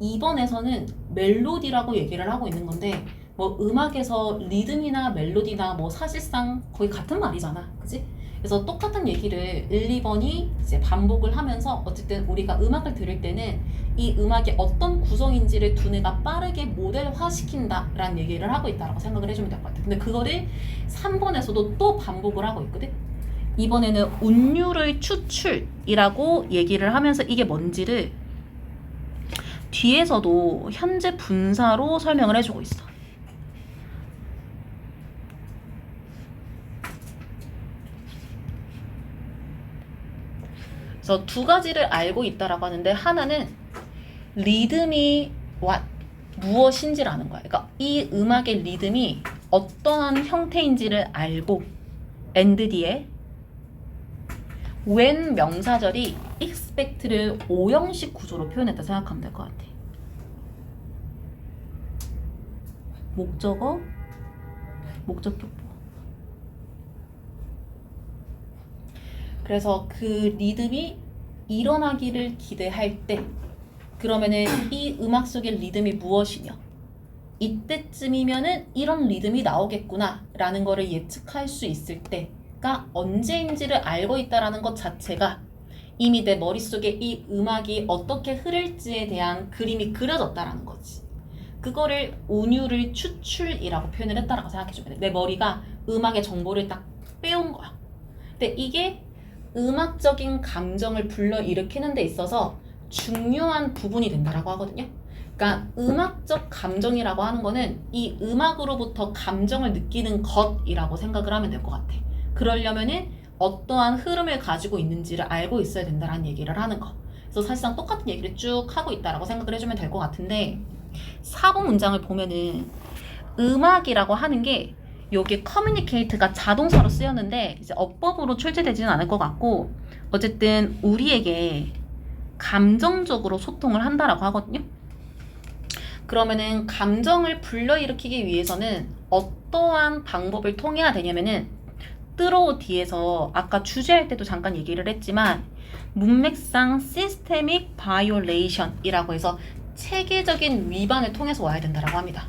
2번에서는 멜로디라고 얘기를 하고 있는 건데 뭐 음악에서 리듬이나 멜로디나 뭐 사실상 거의 같은 말이잖아. 그지? 그래서 똑같은 얘기를 1, 2번이 이제 반복을 하면서 어쨌든 우리가 음악을 들을 때는 이 음악이 어떤 구성인지를 두뇌가 빠르게 모델화 시킨다라는 얘기를 하고 있다라고 생각을 해주면 될 것 같아. 근데 그거를 3번에서도 또 반복을 하고 있거든. 이번에는 운율의 추출이라고 얘기를 하면서 이게 뭔지를 뒤에서도 현재 분사로 설명을 해주고 있어. 그래서 두 가지를 알고 있다라고 하는데 하나는 리듬이 무엇인지를 아는 거야. 그러니까 이 음악의 리듬이 어떠한 형태인지를 알고 and 뒤에 when 명사절이 expect를 오형식 구조로 표현했다 생각하면 될 것 같아. 목적어, 목적격보. 그래서 그 리듬이 일어나기를 기대할 때 그러면은 이 음악 속의 리듬이 무엇이며 이때쯤이면은 이런 리듬이 나오겠구나 라는 거를 예측할 수 있을 때가 언제인지를 알고 있다라는 것 자체가 이미 내 머릿속에 이 음악이 어떻게 흐를지에 대한 그림이 그려졌다라는 거지. 그거를 운율의 추출이라고 표현을 했다라고 생각해주면 돼. 내 머리가 음악의 정보를 딱 빼온 거야. 근데 이게 음악적인 감정을 불러일으키는 데 있어서 중요한 부분이 된다라고 하거든요. 그러니까 음악적 감정이라고 하는 거는 이 음악으로부터 감정을 느끼는 것이라고 생각을 하면 될 것 같아. 그러려면은 어떠한 흐름을 가지고 있는지를 알고 있어야 된다라는 얘기를 하는 거. 그래서 사실상 똑같은 얘기를 쭉 하고 있다라고 생각을 해주면 될 것 같은데 4번 문장을 보면은 음악이라고 하는 게 여기 communicate가 자동사로 쓰였는데 이제 어법으로 출제되지는 않을 것 같고 어쨌든 우리에게 감정적으로 소통을 한다라고 하거든요. 그러면은 감정을 불러일으키기 위해서는 어떠한 방법을 통해야 되냐면은 뜻으로 뒤에서 아까 주제할 때도 잠깐 얘기를 했지만 문맥상 시스테믹 바이올레이션이라고 해서 체계적인 위반을 통해서 와야 된다라고 합니다.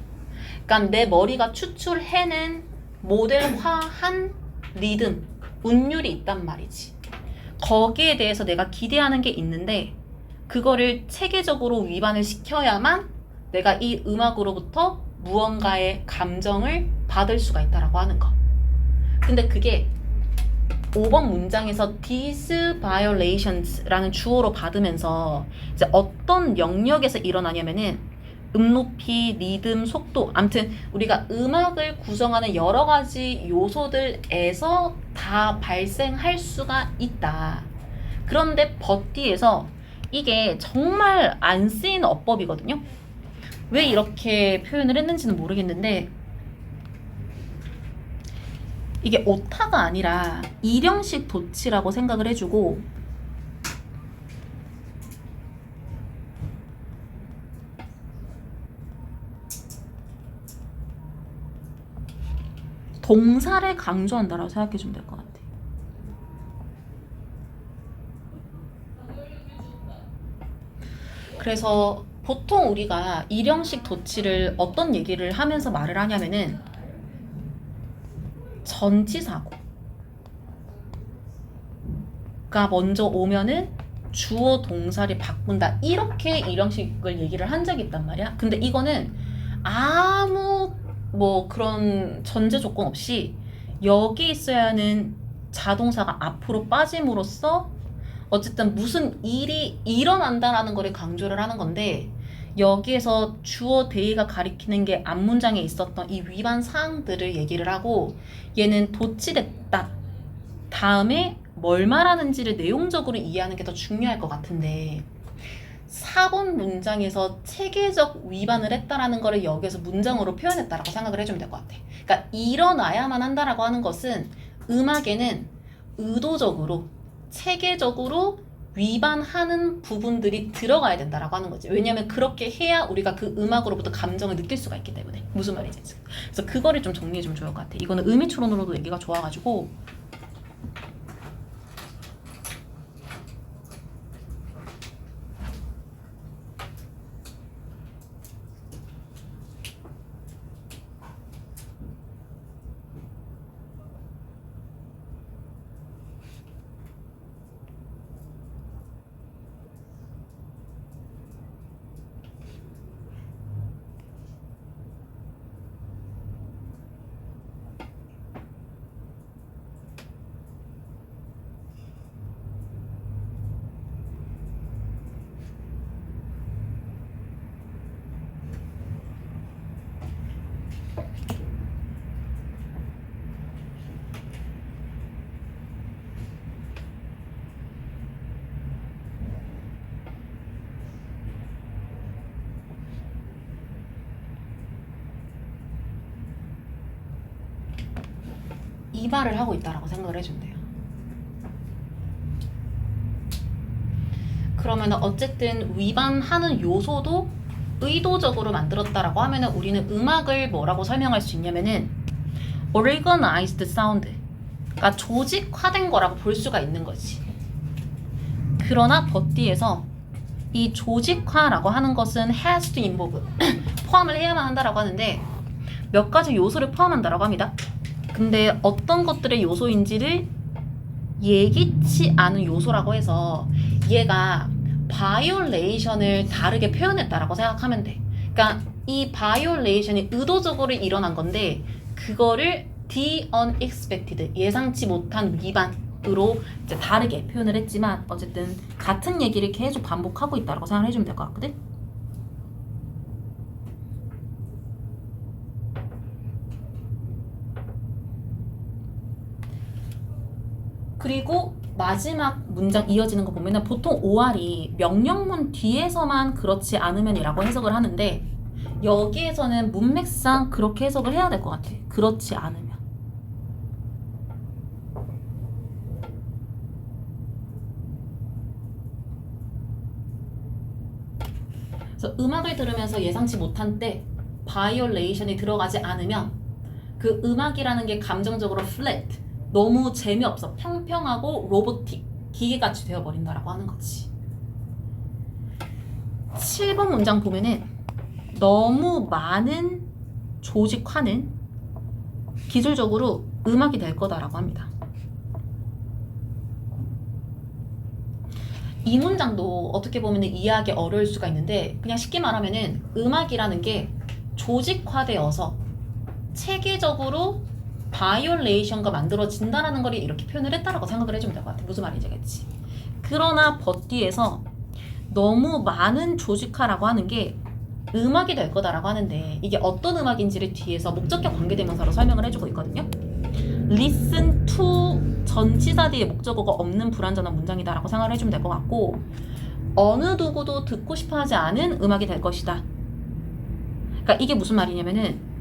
그러니까 내 머리가 추출해낸 모델화한 리듬, 운율이 있단 말이지. 거기에 대해서 내가 기대하는 게 있는데 그거를 체계적으로 위반을 시켜야만 내가 이 음악으로부터 무언가의 감정을 받을 수가 있다라고 하는 거. 근데 그게 5번 문장에서 these violations라는 주어로 받으면서 이제 어떤 영역에서 일어나냐면은 높이, 리듬, 속도, 아무튼 우리가 음악을 구성하는 여러 가지 요소들에서 다 발생할 수가 있다. 그런데 버티에서 이게 정말 안 쓰이는 어법이거든요. 왜 이렇게 표현을 했는지는 모르겠는데 이게 오타가 아니라 일형식 도치라고 생각을 해주고 동사를 강조한다라고 생각해주면 될 것 같아. 그래서 보통 우리가 일형식 도치를 어떤 얘기를 하면서 말을 하냐면은 전치사고가 먼저 오면은 주어 동사를 바꾼다 이렇게 일형식을 얘기를 한 적이 있단 말이야. 근데 이거는 아무 뭐 그런 전제 조건 없이 여기 있어야 하는 자동사가 앞으로 빠짐으로써 어쨌든 무슨 일이 일어난다라는 거를 강조를 하는 건데 여기에서 주어 대의가 가리키는 게 앞문장에 있었던 이 위반 사항들을 얘기를 하고 얘는 도치됐다 다음에 뭘 말하는지를 내용적으로 이해하는 게 더 중요할 것 같은데 4번 문장에서 체계적 위반을 했다라는 거를 여기에서 문장으로 표현했다라고 생각을 해주면 될 것 같아. 그러니까 일어나야만 한다라고 하는 것은 음악에는 의도적으로 체계적으로 위반하는 부분들이 들어가야 된다라고 하는 거지. 왜냐하면 그렇게 해야 우리가 그 음악으로부터 감정을 느낄 수가 있기 때문에. 무슨 말인지. 그래서 그거를 좀 정리해주면 좋을 것 같아. 이거는 의미추론으로도 얘기가 좋아가지고 이 말을 하고 있다라고 생각을 해준대요. 그러면 어쨌든 위반하는 요소도 의도적으로 만들었다라고 하면은 우리는 음악을 뭐라고 설명할 수 있냐면은 organized sound가 조직화된 거라고 볼 수가 있는 거지. 그러나 버티에서 이 조직화라고 하는 것은 has to involve 포함을 해야만 한다라고 하는데 몇 가지 요소를 포함한다라고 합니다. 근데 어떤 것들의 요소인지를 예기치 않은 요소라고 해서 얘가 바이올레이션을 다르게 표현했다라고 생각하면 돼. 그러니까 이 바이올레이션이 의도적으로 일어난 건데 그거를 the unexpected 예상치 못한 위반으로 이제 다르게 표현을 했지만 어쨌든 같은 얘기를 계속 반복하고 있다라고 생각을 해주면 될 것 같거든. 그리고 마지막 문장 이어지는 거 보면은 보통 OR이 명령문 뒤에서만 그렇지 않으면이라고 해석을 하는데 여기에서는 문맥상 그렇게 해석을 해야 될 것 같아. 그렇지 않으면. 그래서 음악을 들으면서 예상치 못한 때 바이올레이션이 들어가지 않으면 그 음악이라는 게 감정적으로 flat 너무 재미없어. 평평하고 로보틱, 기계같이 되어버린다라고 하는 거지. 7번 문장 보면은 너무 많은 조직화는 기술적으로 음악이 될 거다라고 합니다. 이 문장도 어떻게 보면 이해하기 어려울 수가 있는데 그냥 쉽게 말하면은 음악이라는 게 조직화되어서 체계적으로 바이올레이션과 만들어진다라는 걸 이렇게 표현을 했다라고 생각을 해주면 될 것 같아. 무슨 말인지 알겠지? 그러나 버뒤에서 너무 많은 조직화라고 하는 게 음악이 될 거다라고 하는데 이게 어떤 음악인지를 뒤에서 목적격 관계대명사로 설명을 해주고 있거든요. listen to 전치사 뒤에 목적어가 없는 불완전한 문장이다라고 생각을 해주면 될 것 같고 어느 누구도 듣고 싶어하지 않은 음악이 될 것이다. 그러니까 이게 무슨 말이냐면은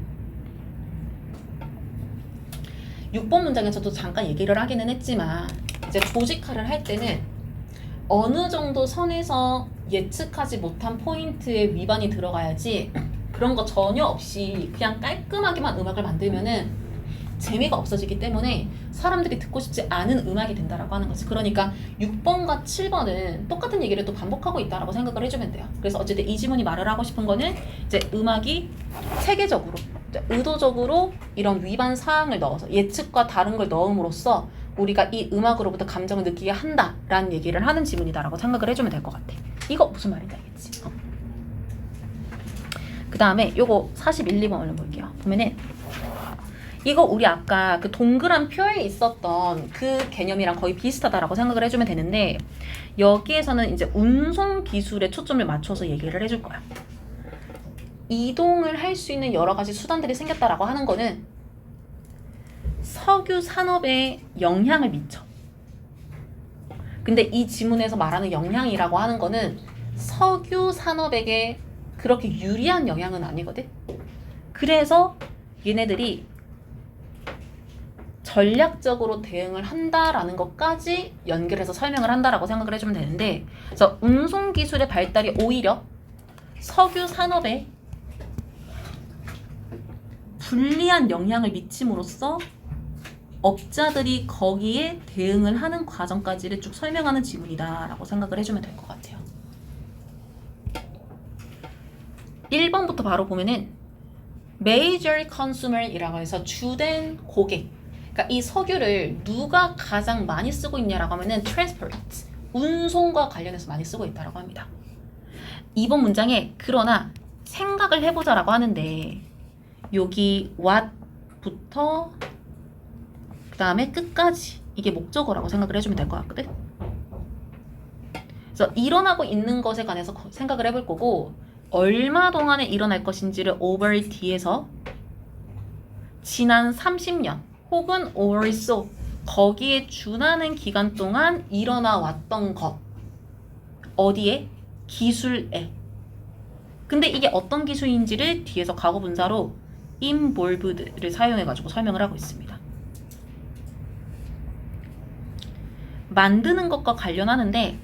6번 문장에서도 잠깐 얘기를 하기는 했지만 이제 조직화를 할 때는 어느 정도 선에서 예측하지 못한 포인트에 위반이 들어가야지 그런 거 전혀 없이 그냥 깔끔하게만 음악을 만들면은 재미가 없어지기 때문에 사람들이 듣고 싶지 않은 음악이 된다라고 하는 거지. 그러니까 6번과 7번은 똑같은 얘기를 또 반복하고 있다라고 생각을 해주면 돼요. 그래서 어쨌든 이 지문이 말을 하고 싶은 거는 이제 음악이 체계적으로 의도적으로 이런 위반 사항을 넣어서 예측과 다른 걸 넣음으로써 우리가 이 음악으로부터 감정을 느끼게 한다라는 얘기를 하는 지문이다라고 생각을 해주면 될 것 같아. 이거 무슨 말인지 알겠지? 그 다음에 요거 41, 2번 얼른 볼게요. 보면은 이거 우리 아까 그 동그란 표에 있었던 그 개념이랑 거의 비슷하다라고 생각을 해주면 되는데 여기에서는 이제 운송 기술에 초점을 맞춰서 얘기를 해줄 거야. 이동을 할 수 있는 여러 가지 수단들이 생겼다라고 하는 거는 석유 산업에 영향을 미쳐. 근데 이 지문에서 말하는 영향이라고 하는 거는 석유 산업에게 그렇게 유리한 영향은 아니거든. 그래서 얘네들이 전략적으로 대응을 한다라는 것까지 연결해서 설명을 한다라고 생각을 해주면 되는데 그래서 운송 기술의 발달이 오히려 석유 산업에 불리한 영향을 미침으로써 업자들이 거기에 대응을 하는 과정까지를 쭉 설명하는 지문이다라고 생각을 해주면 될 것 같아요. 1번부터 바로 보면은 Major Consumer이라고 해서 주된 고객. 그러니까 이 석유를 누가 가장 많이 쓰고 있냐라고 하면은 Transport, 운송과 관련해서 많이 쓰고 있다라고 합니다. 2번 문장에 그러나 생각을 해보자라고 하는데 여기 what부터 그 다음에 끝까지 이게 목적어라고 생각을 해주면 될 것 같거든. 그래서 일어나고 있는 것에 관해서 생각을 해볼 거고 얼마 동안에 일어날 것인지를 over 뒤에서 지난 30년 혹은 over so 거기에 준하는 기간 동안 일어나 왔던 것 어디에? 기술에. 근데 이게 어떤 기술인지를 뒤에서 과거 분사로 involved를 사용해가지고 설명을 하고 있습니다. 만드는 것과 관련하는데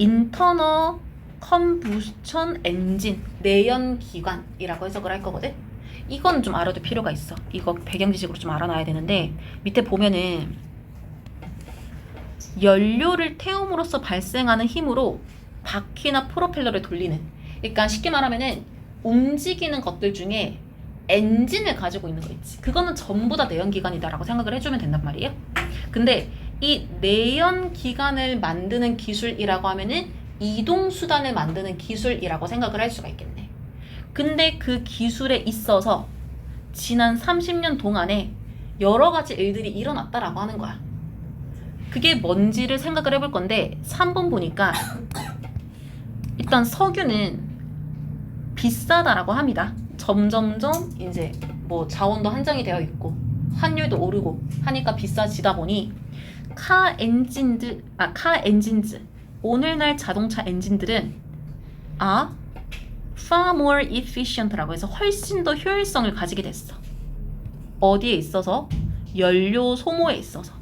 internal combustion engine 내연기관이라고 해석을 할 거거든. 이건 좀 알아둘 필요가 있어. 이거 배경 지식으로 좀 알아놔야 되는데 밑에 보면은 연료를 태움으로써 발생하는 힘으로 바퀴나 프로펠러를 돌리는, 그러니까 쉽게 말하면은 움직이는 것들 중에 엔진을 가지고 있는 거 있지. 그거는 전부 다 내연기관이다라고 생각을 해주면 된단 말이에요. 근데 이 내연기관을 만드는 기술이라고 하면은 이동수단을 만드는 기술이라고 생각을 할 수가 있겠네. 근데 그 기술에 있어서 지난 30년 동안에 여러 가지 일들이 일어났다라고 하는 거야. 그게 뭔지를 생각을 해볼 건데 3번 보니까 일단 석유는 비싸다라고 합니다. 점점점 이제 뭐 자원도 한정이 되어 있고 환율도 오르고 하니까 비싸지다 보니 카 엔진즈 오늘날 자동차 엔진들은 far more efficient라고 해서 훨씬 더 효율성을 가지게 됐어. 어디에 있어서? 연료 소모에 있어서.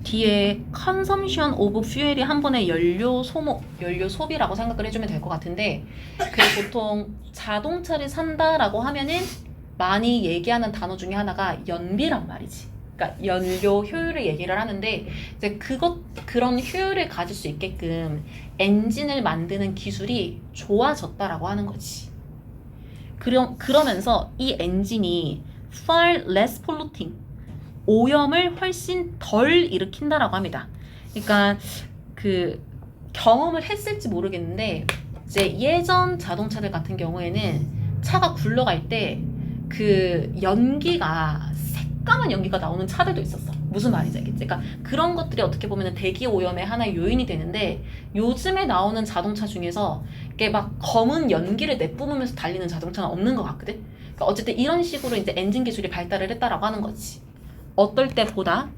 뒤에 consumption of fuel이 한 번에 연료 소모, 연료 소비라고 생각을 해주면 될 것 같은데 그 보통 자동차를 산다라고 하면은 많이 얘기하는 단어 중에 하나가 연비란 말이지. 그러니까 연료 효율을 얘기를 하는데 이제 그런 효율을 가질 수 있게끔 엔진을 만드는 기술이 좋아졌다라고 하는 거지. 그러면서 이 엔진이 far less polluting, 오염을 훨씬 덜 일으킨다라고 합니다. 그러니까 그 경험을 했을지 모르겠는데 이제 예전 자동차들 같은 경우에는 차가 굴러갈 때 그 연기가 새까만 연기가 나오는 차들도 있었어. 무슨 말인지 알겠지? 그러니까 그런 것들이 어떻게 보면 대기 오염의 하나의 요인이 되는데 요즘에 나오는 자동차 중에서 이게 막 검은 연기를 내뿜으면서 달리는 자동차는 없는 것 같거든? 그러니까 어쨌든 이런 식으로 이제 엔진 기술이 발달을 했다라고 하는 거지. 어떨 때보다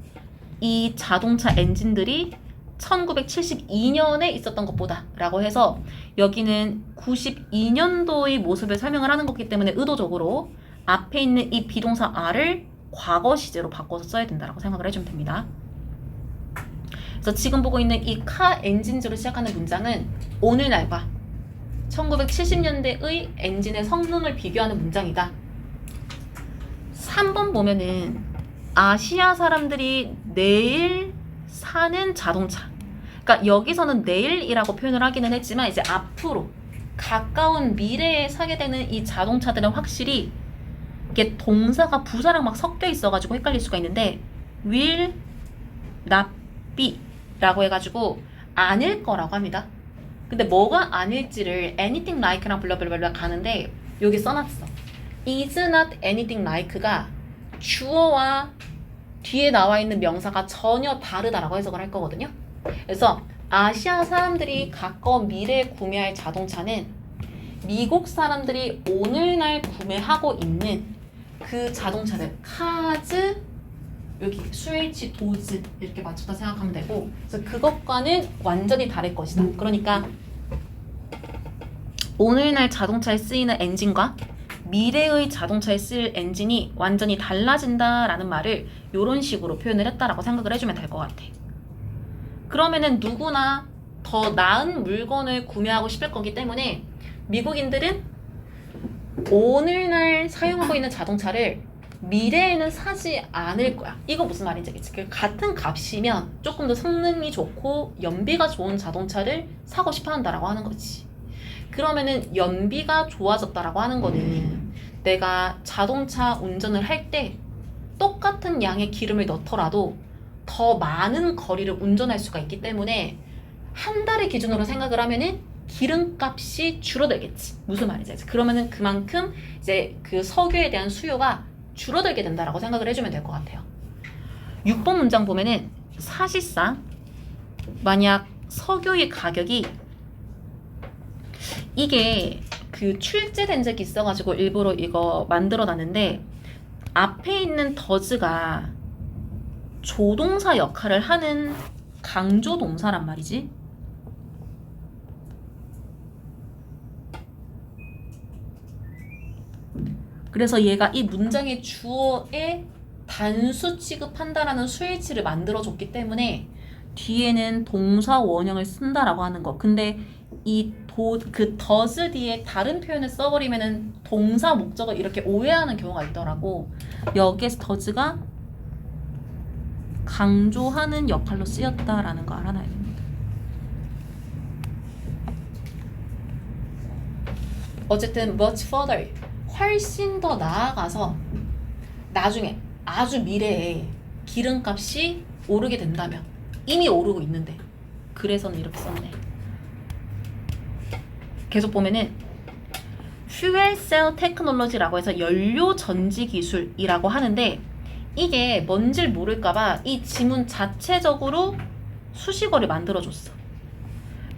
이 자동차 엔진들이 1972년에 있었던 것보다 라고 해서 여기는 92년도의 모습을 설명을 하는 거기 때문에 의도적으로 앞에 있는 이 비동사 are를 과거 시제로 바꿔서 써야 된다라고 생각을 해주면 됩니다. 그래서 지금 보고 있는 이 카 엔진즈로 시작하는 문장은 오늘날과 1970년대의 엔진의 성능을 비교하는 문장이다. 3번 보면은 아시아 사람들이 내일 사는 자동차. 그러니까 여기서는 내일이라고 표현을 하기는 했지만 이제 앞으로 가까운 미래에 사게 되는 이 자동차들은 확실히 이게 동사가 부사랑 막 섞여 있어가지고 헷갈릴 수가 있는데 will not be 라고 해가지고 아닐 거라고 합니다. 근데 뭐가 아닐지를 anything like랑 블라블라블라 가는데 여기 써놨어. is not anything like가 주어와 뒤에 나와 있는 명사가 전혀 다르다라고 해석을 할 거거든요. 그래서 아시아 사람들이 가까운 미래에 구매할 자동차는 미국 사람들이 오늘날 구매하고 있는 그 자동차들 카즈 여기 스위치 도즈 이렇게 맞췄다 생각하면 되고 그래서 그것과는 완전히 다를 것이다. 그러니까 오늘날 자동차에 쓰이는 엔진과 미래의 자동차에 쓰일 엔진이 완전히 달라진다라는 말을 이런 식으로 표현을 했다라고 생각을 해주면 될 것 같아. 그러면은 누구나 더 나은 물건을 구매하고 싶을 거기 때문에 미국인들은 오늘날 사용하고 있는 자동차를 미래에는 사지 않을 거야. 이거 무슨 말인지 알겠지? 같은 값이면 조금 더 성능이 좋고 연비가 좋은 자동차를 사고 싶어 한다라고 하는 거지. 그러면은 연비가 좋아졌다라고 하는 거는 내가 자동차 운전을 할 때 똑같은 양의 기름을 넣더라도 더 많은 거리를 운전할 수가 있기 때문에 한 달의 기준으로 생각을 하면은 기름값이 줄어들겠지. 무슨 말인지 알지? 그러면은 그만큼 이제 그 석유에 대한 수요가 줄어들게 된다라고 생각을 해주면 될 것 같아요. 6번 문장 보면은 사실상 만약 석유의 가격이 이게 그 출제된 적이 있어가지고 일부러 이거 만들어 놨는데 앞에 있는 does가 조동사 역할을 하는 강조 동사란 말이지. 그래서 얘가 이 문장의 주어에 단수 취급한다라는 수일치를 만들어줬기 때문에 뒤에는 동사 원형을 쓴다라고 하는 거. 근데 그 does 뒤에 다른 표현을 써버리면은 동사 목적을 이렇게 오해하는 경우가 있더라고. 여기에서 does가 강조하는 역할로 쓰였다라는 거 알아놔야 됩니다. 어쨌든 much further 훨씬 더 나아가서 나중에 아주 미래에 기름값이 오르게 된다면 이미 오르고 있는데 그래서는 이렇게 썼네. 계속 보면은 fuel cell technology라고 해서 연료 전지 기술이라고 하는데 이게 뭔지를 모를까봐 이 지문 자체적으로 수식어를 만들어줬어.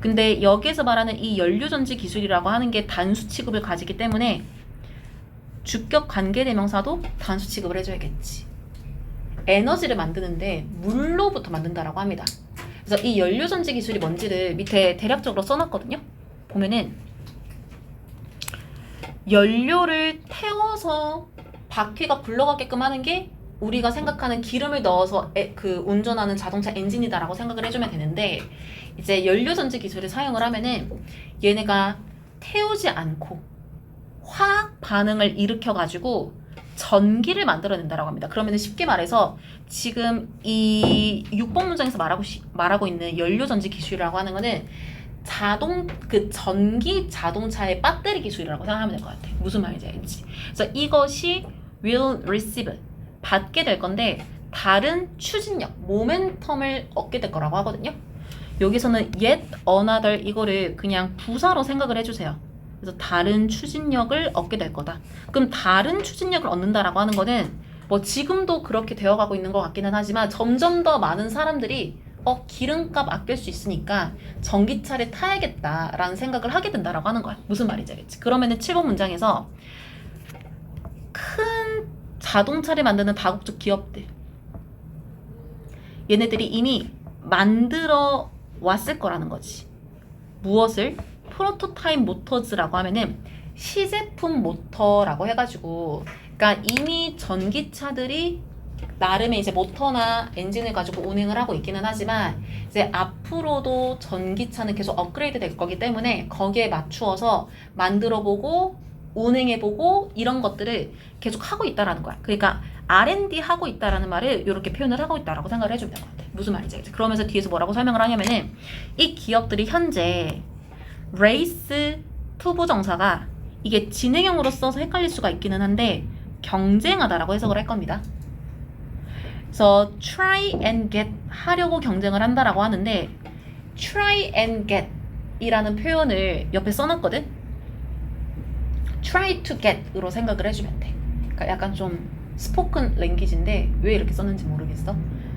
근데 여기에서 말하는 이 연료 전지 기술이라고 하는 게 단수 취급을 가지기 때문에 주격 관계대명사도 단수 취급을 해줘야겠지. 에너지를 만드는데 물로부터 만든다라고 합니다. 그래서 이 연료 전지 기술이 뭔지를 밑에 대략적으로 써놨거든요. 보면은 연료를 태워서 바퀴가 굴러가게끔 하는 게 우리가 생각하는 기름을 넣어서 그 운전하는 자동차 엔진이다라고 생각을 해주면 되는데 이제 연료 전지 기술을 사용을 하면은 얘네가 태우지 않고 화학 반응을 일으켜가지고 전기를 만들어낸다라고 합니다. 그러면 쉽게 말해서 지금 이 6번 문장에서 말하고 있는 연료전지 기술이라고 하는 거는 전기 자동차의 배터리 기술이라고 생각하면 될 것 같아요. 무슨 말인지 알겠지? 그래서 이것이 will receive, 받게 될 건데 다른 추진력, 모멘텀을 얻게 될 거라고 하거든요. 여기서는 yet another 이거를 그냥 부사로 생각을 해주세요. 그래서 다른 추진력을 얻게 될 거다. 그럼 다른 추진력을 얻는다라고 하는 거는 뭐 지금도 그렇게 되어가고 있는 것 같기는 하지만 점점 더 많은 사람들이 기름값 아낄 수 있으니까 전기차를 타야겠다라는 생각을 하게 된다라고 하는 거야. 무슨 말인지 알겠지? 그러면은 7번 문장에서 큰 자동차를 만드는 다국적 기업들, 얘네들이 이미 만들어 왔을 거라는 거지. 무엇을? 프로토타입 모터즈라고 하면은 시제품 모터라고 해가지고, 그러니까 이미 전기차들이 나름의 이제 모터나 엔진을 가지고 운행을 하고 있기는 하지만 이제 앞으로도 전기차는 계속 업그레이드 될 거기 때문에 거기에 맞추어서 만들어보고 운행해보고 이런 것들을 계속 하고 있다라는 거야. 그러니까 R&D 하고 있다라는 말을 이렇게 표현을 하고 있다라고 생각을 해주면 될 것 같아. 무슨 말인지 알겠지? 그러면서 뒤에서 뭐라고 설명을 하냐면은 이 기업들이 현재 레이스 투부정사가 이게 진행형으로 써서 헷갈릴 수가 있기는 한데 경쟁하다라고 해석을 할 겁니다. 그래서 try and get 하려고 경쟁을 한다라고 하는데 try and get 이라는 표현을 옆에 써놨거든. try to get으로 생각을 해주면 돼. 그러니까 약간 좀 스포큰 랭귀지인데 왜 이렇게 썼는지 모르겠어.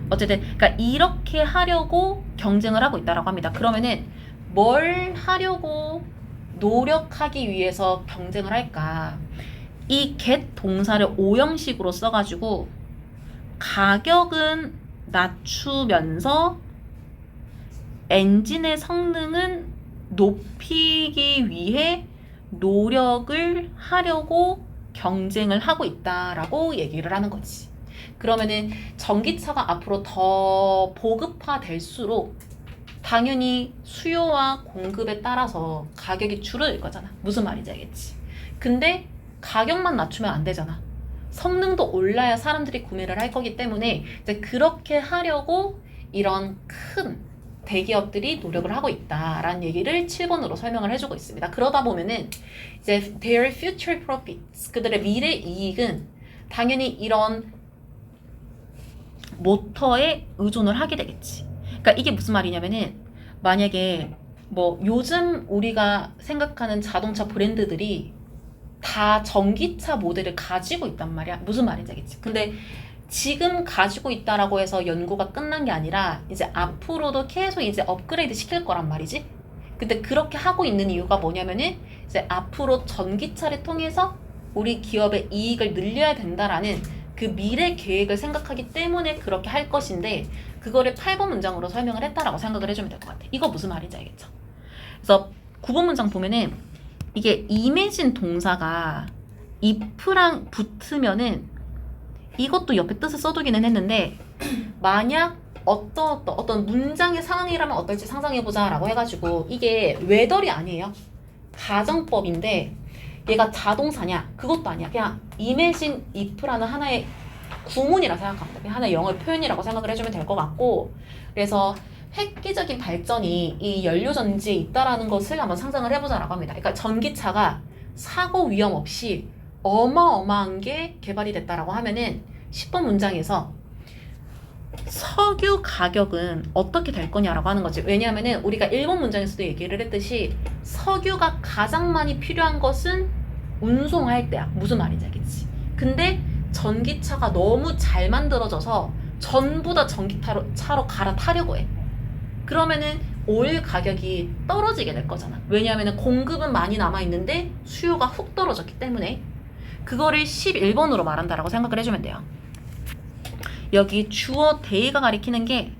어쨌든 그러니까 이렇게 하려고 경쟁을 하고 있다라고 합니다. 그러면은 뭘 하려고 노력하기 위해서 경쟁을 할까? 이 get 동사를 오형식으로 써가지고 가격은 낮추면서 엔진의 성능은 높이기 위해 노력을 하려고 경쟁을 하고 있다라고 얘기를 하는 거지. 그러면은 전기차가 앞으로 더 보급화될수록 당연히 수요와 공급에 따라서 가격이 줄어들 거잖아. 무슨 말인지 알겠지? 근데 가격만 낮추면 안 되잖아. 성능도 올라야 사람들이 구매를 할 거기 때문에 이제 그렇게 하려고 이런 큰 대기업들이 노력을 하고 있다라는 얘기를 7번으로 설명을 해주고 있습니다. 그러다 보면은 이제 their future profits, 그들의 미래 이익은 당연히 이런 모터에 의존을 하게 되겠지. 그러니까 이게 무슨 말이냐면은 만약에 뭐 요즘 우리가 생각하는 자동차 브랜드들이 다 전기차 모델을 가지고 있단 말이야. 무슨 말인지 알겠지? 근데 지금 가지고 있다라고 해서 연구가 끝난 게 아니라 이제 앞으로도 계속 이제 업그레이드 시킬 거란 말이지. 근데 그렇게 하고 있는 이유가 뭐냐면은 이제 앞으로 전기차를 통해서 우리 기업의 이익을 늘려야 된다라는 그 미래 계획을 생각하기 때문에 그렇게 할 것인데 그거를 8번 문장으로 설명을 했다라고 생각을 해주면 될 것 같아. 이거 무슨 말인지 알겠죠? 그래서 9번 문장 보면은 이게 imagine 동사가 if랑 붙으면은 이것도 옆에 뜻을 써두기는 했는데 만약 어떤 문장의 상황이라면 어떨지 상상해보자 라고 해가지고 이게 웨덜이 아니에요. 가정법인데 얘가 자동사냐? 그것도 아니야. 그냥 imagine if라는 하나의 구문이라 생각합니다. 그냥 하나의 영어 표현이라고 생각을 해주면 될 것 같고 그래서 획기적인 발전이 이 연료전지에 있다라는 것을 한번 상상을 해보자라고 합니다. 그러니까 전기차가 사고 위험 없이 어마어마한 게 개발이 됐다라고 하면은 10번 문장에서 석유 가격은 어떻게 될 거냐라고 하는 거지. 왜냐하면은 우리가 1번 문장에서도 얘기를 했듯이 석유가 가장 많이 필요한 것은 운송할 때야. 무슨 말인지 알겠지? 근데 전기차가 너무 잘 만들어져서 전부 다 전기차로 갈아타려고 해. 그러면은 오일 가격이 떨어지게 될 거잖아. 왜냐하면 공급은 많이 남아있는데 수요가 훅 떨어졌기 때문에 그거를 11번으로 말한다라고 생각을 해주면 돼요. 여기 주어 대의가 가리키는 게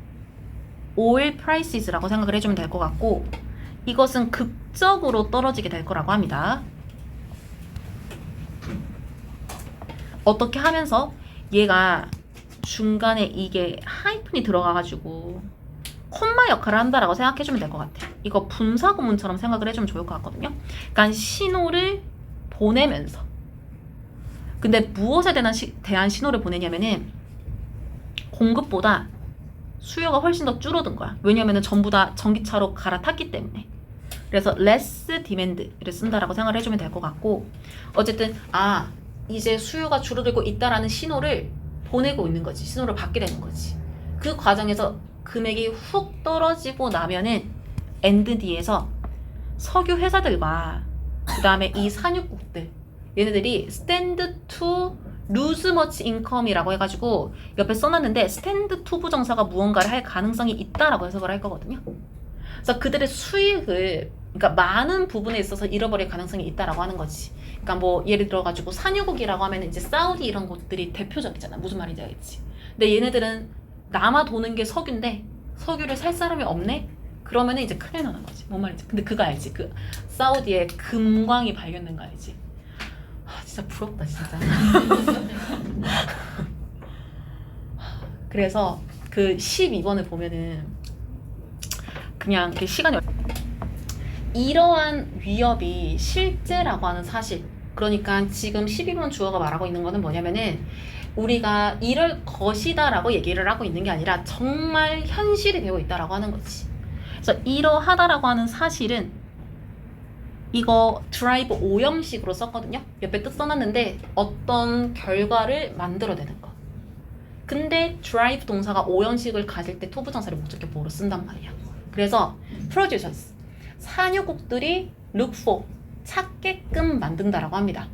oil prices라고 생각을 해주면 될 것 같고 이것은 극적으로 떨어지게 될 거라고 합니다. 어떻게 하면서 얘가 중간에 이게 하이픈이 들어가가지고 콤마 역할을 한다라고 생각해주면 될 것 같아요. 이거 분사구문처럼 생각을 해주면 좋을 것 같거든요. 그러니까 신호를 보내면서 근데 무엇에 대한 신호를 보내냐면은 공급보다 수요가 훨씬 더 줄어든 거야. 왜냐면은 전부 다 전기차로 갈아탔기 때문에. 그래서 less demand를 쓴다라고 생각을 해주면 될 것 같고, 어쨌든 이제 수요가 줄어들고 있다라는 신호를 보내고 있는 거지. 신호를 받게 되는 거지. 그 과정에서 금액이 훅 떨어지고 나면은 엔드 뒤에서 석유 회사들과 그 다음에 이 산유국들, 얘네들이 stand to lose much income이라고 해가지고 옆에 써놨는데 stand to 부정사가 무언가를 할 가능성이 있다라고 해석을 할 거거든요. 그래서 그들의 수익을, 그러니까 많은 부분에 있어서 잃어버릴 가능성이 있다라고 하는 거지. 그러니까 뭐 예를 들어가지고 산유국이라고 하면 이제 사우디 이런 곳들이 대표적이잖아. 무슨 말인지 알겠지? 근데 얘네들은 남아 도는 게 석유인데 석유를 살 사람이 없네? 그러면은 이제 큰일 나는 거지. 뭔 말인지. 근데 그거 알지? 그 사우디에 금광이 발견된 거 알지? 진짜 부럽다 진짜. 그래서 그 12번을 보면은 그냥 그 시간이 이러한 위협이 실제라고 하는 사실. 그러니까 지금 12번 주어가 말하고 있는 거는 뭐냐면은 우리가 이럴 것이다 라고 얘기를 하고 있는 게 아니라 정말 현실이 되고 있다라고 하는 거지. 그래서 이러하다라고 하는 사실은 이거 드라이브 오형식으로 썼거든요. 옆에 뜻 써놨는데 어떤 결과를 만들어내는 거. 근데 드라이브 동사가 오형식을 가질 때 투부정사를 목적격 보호로 쓴단 말이야. 그래서 producers, 산유국들이 look for, 찾게끔 만든다라고 합니다.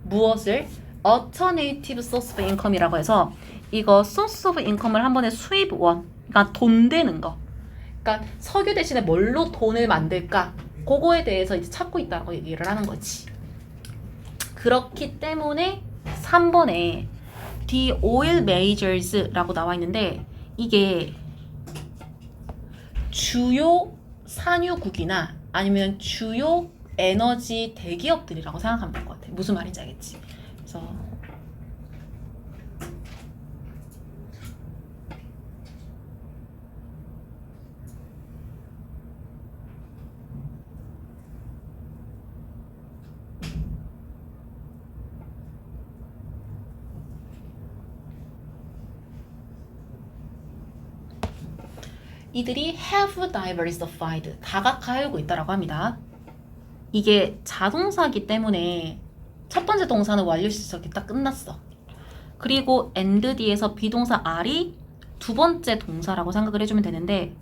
무엇을? alternative source of income이라고 해서 이거 source of income을 한 번에 수입원, 그러니까 돈 되는 거. 그러니까 석유 대신에 뭘로 돈을 만들까? 그거에 대해서 이제 찾고 있다고 얘기를 하는 거지. 그렇기 때문에 3번에 The oil majors라고 나와 있는데 이게 주요 산유국이나 아니면 주요 에너지 대기업들이라고 생각하면 될 것 같아. 무슨 말인지 알겠지? 그래서 이들이 have diversified, 다각화하고 있다라고 합니다. 이게 자동사기 때문에 첫 번째 동사는 완료 시적이 딱 끝났어. 그리고 and 뒤에서 비동사 R이 두 번째 동사라고 생각을 해주면 되는데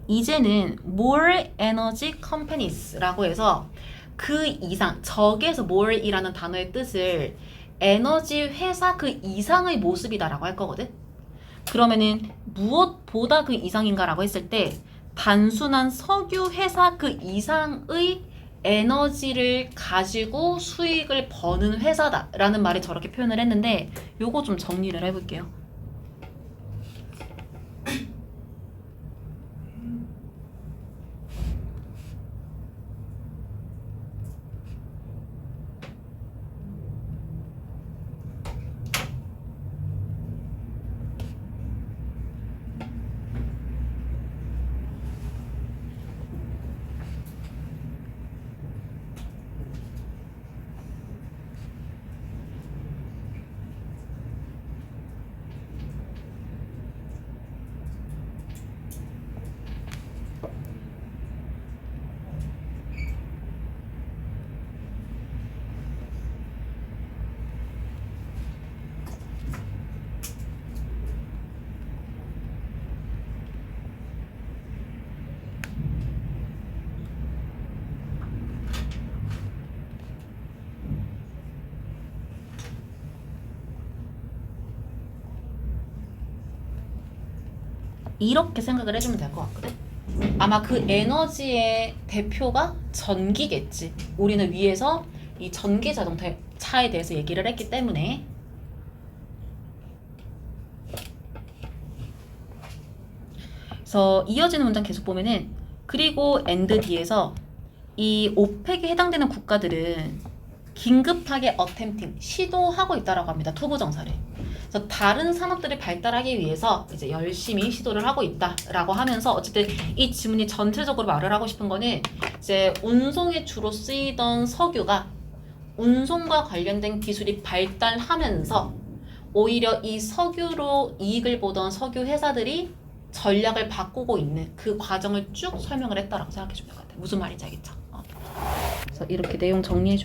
이제는 more energy companies라고 해서 그 이상, 저기에서 more이라는 단어의 뜻을 에너지 회사 그 이상의 모습이다라고 할 거거든. 그러면은 무엇보다 그 이상인가라고 했을 때 단순한 석유 회사 그 이상의 에너지를 가지고 수익을 버는 회사다라는 말에 저렇게 표현을 했는데 요거 좀 정리를 해볼게요. 이렇게 생각을 해주면 될 것 같거든. 아마 그 에너지의 대표가 전기겠지. 우리는 위에서 이 전기 자동차에 대해서 얘기를 했기 때문에. 그래서 이어지는 문장 계속 보면은 그리고 and 뒤에서 이 오펙에 해당되는 국가들은 긴급하게 attempting, 시도하고 있다라고 합니다. 투부정사를. 그래서 다른 산업들이 발달하기 위해서 이제 열심히 시도를 하고 있다라고 하면서 어쨌든 이 지문이 전체적으로 말을 하고 싶은 거는 이제 운송에 주로 쓰이던 석유가 운송과 관련된 기술이 발달하면서 오히려 이 석유로 이익을 보던 석유 회사들이 전략을 바꾸고 있는 그 과정을 쭉 설명을 했다라고 생각해 주면 될 것 같아요. 무슨 말인지 알겠죠? 그래서 이렇게 내용 정리해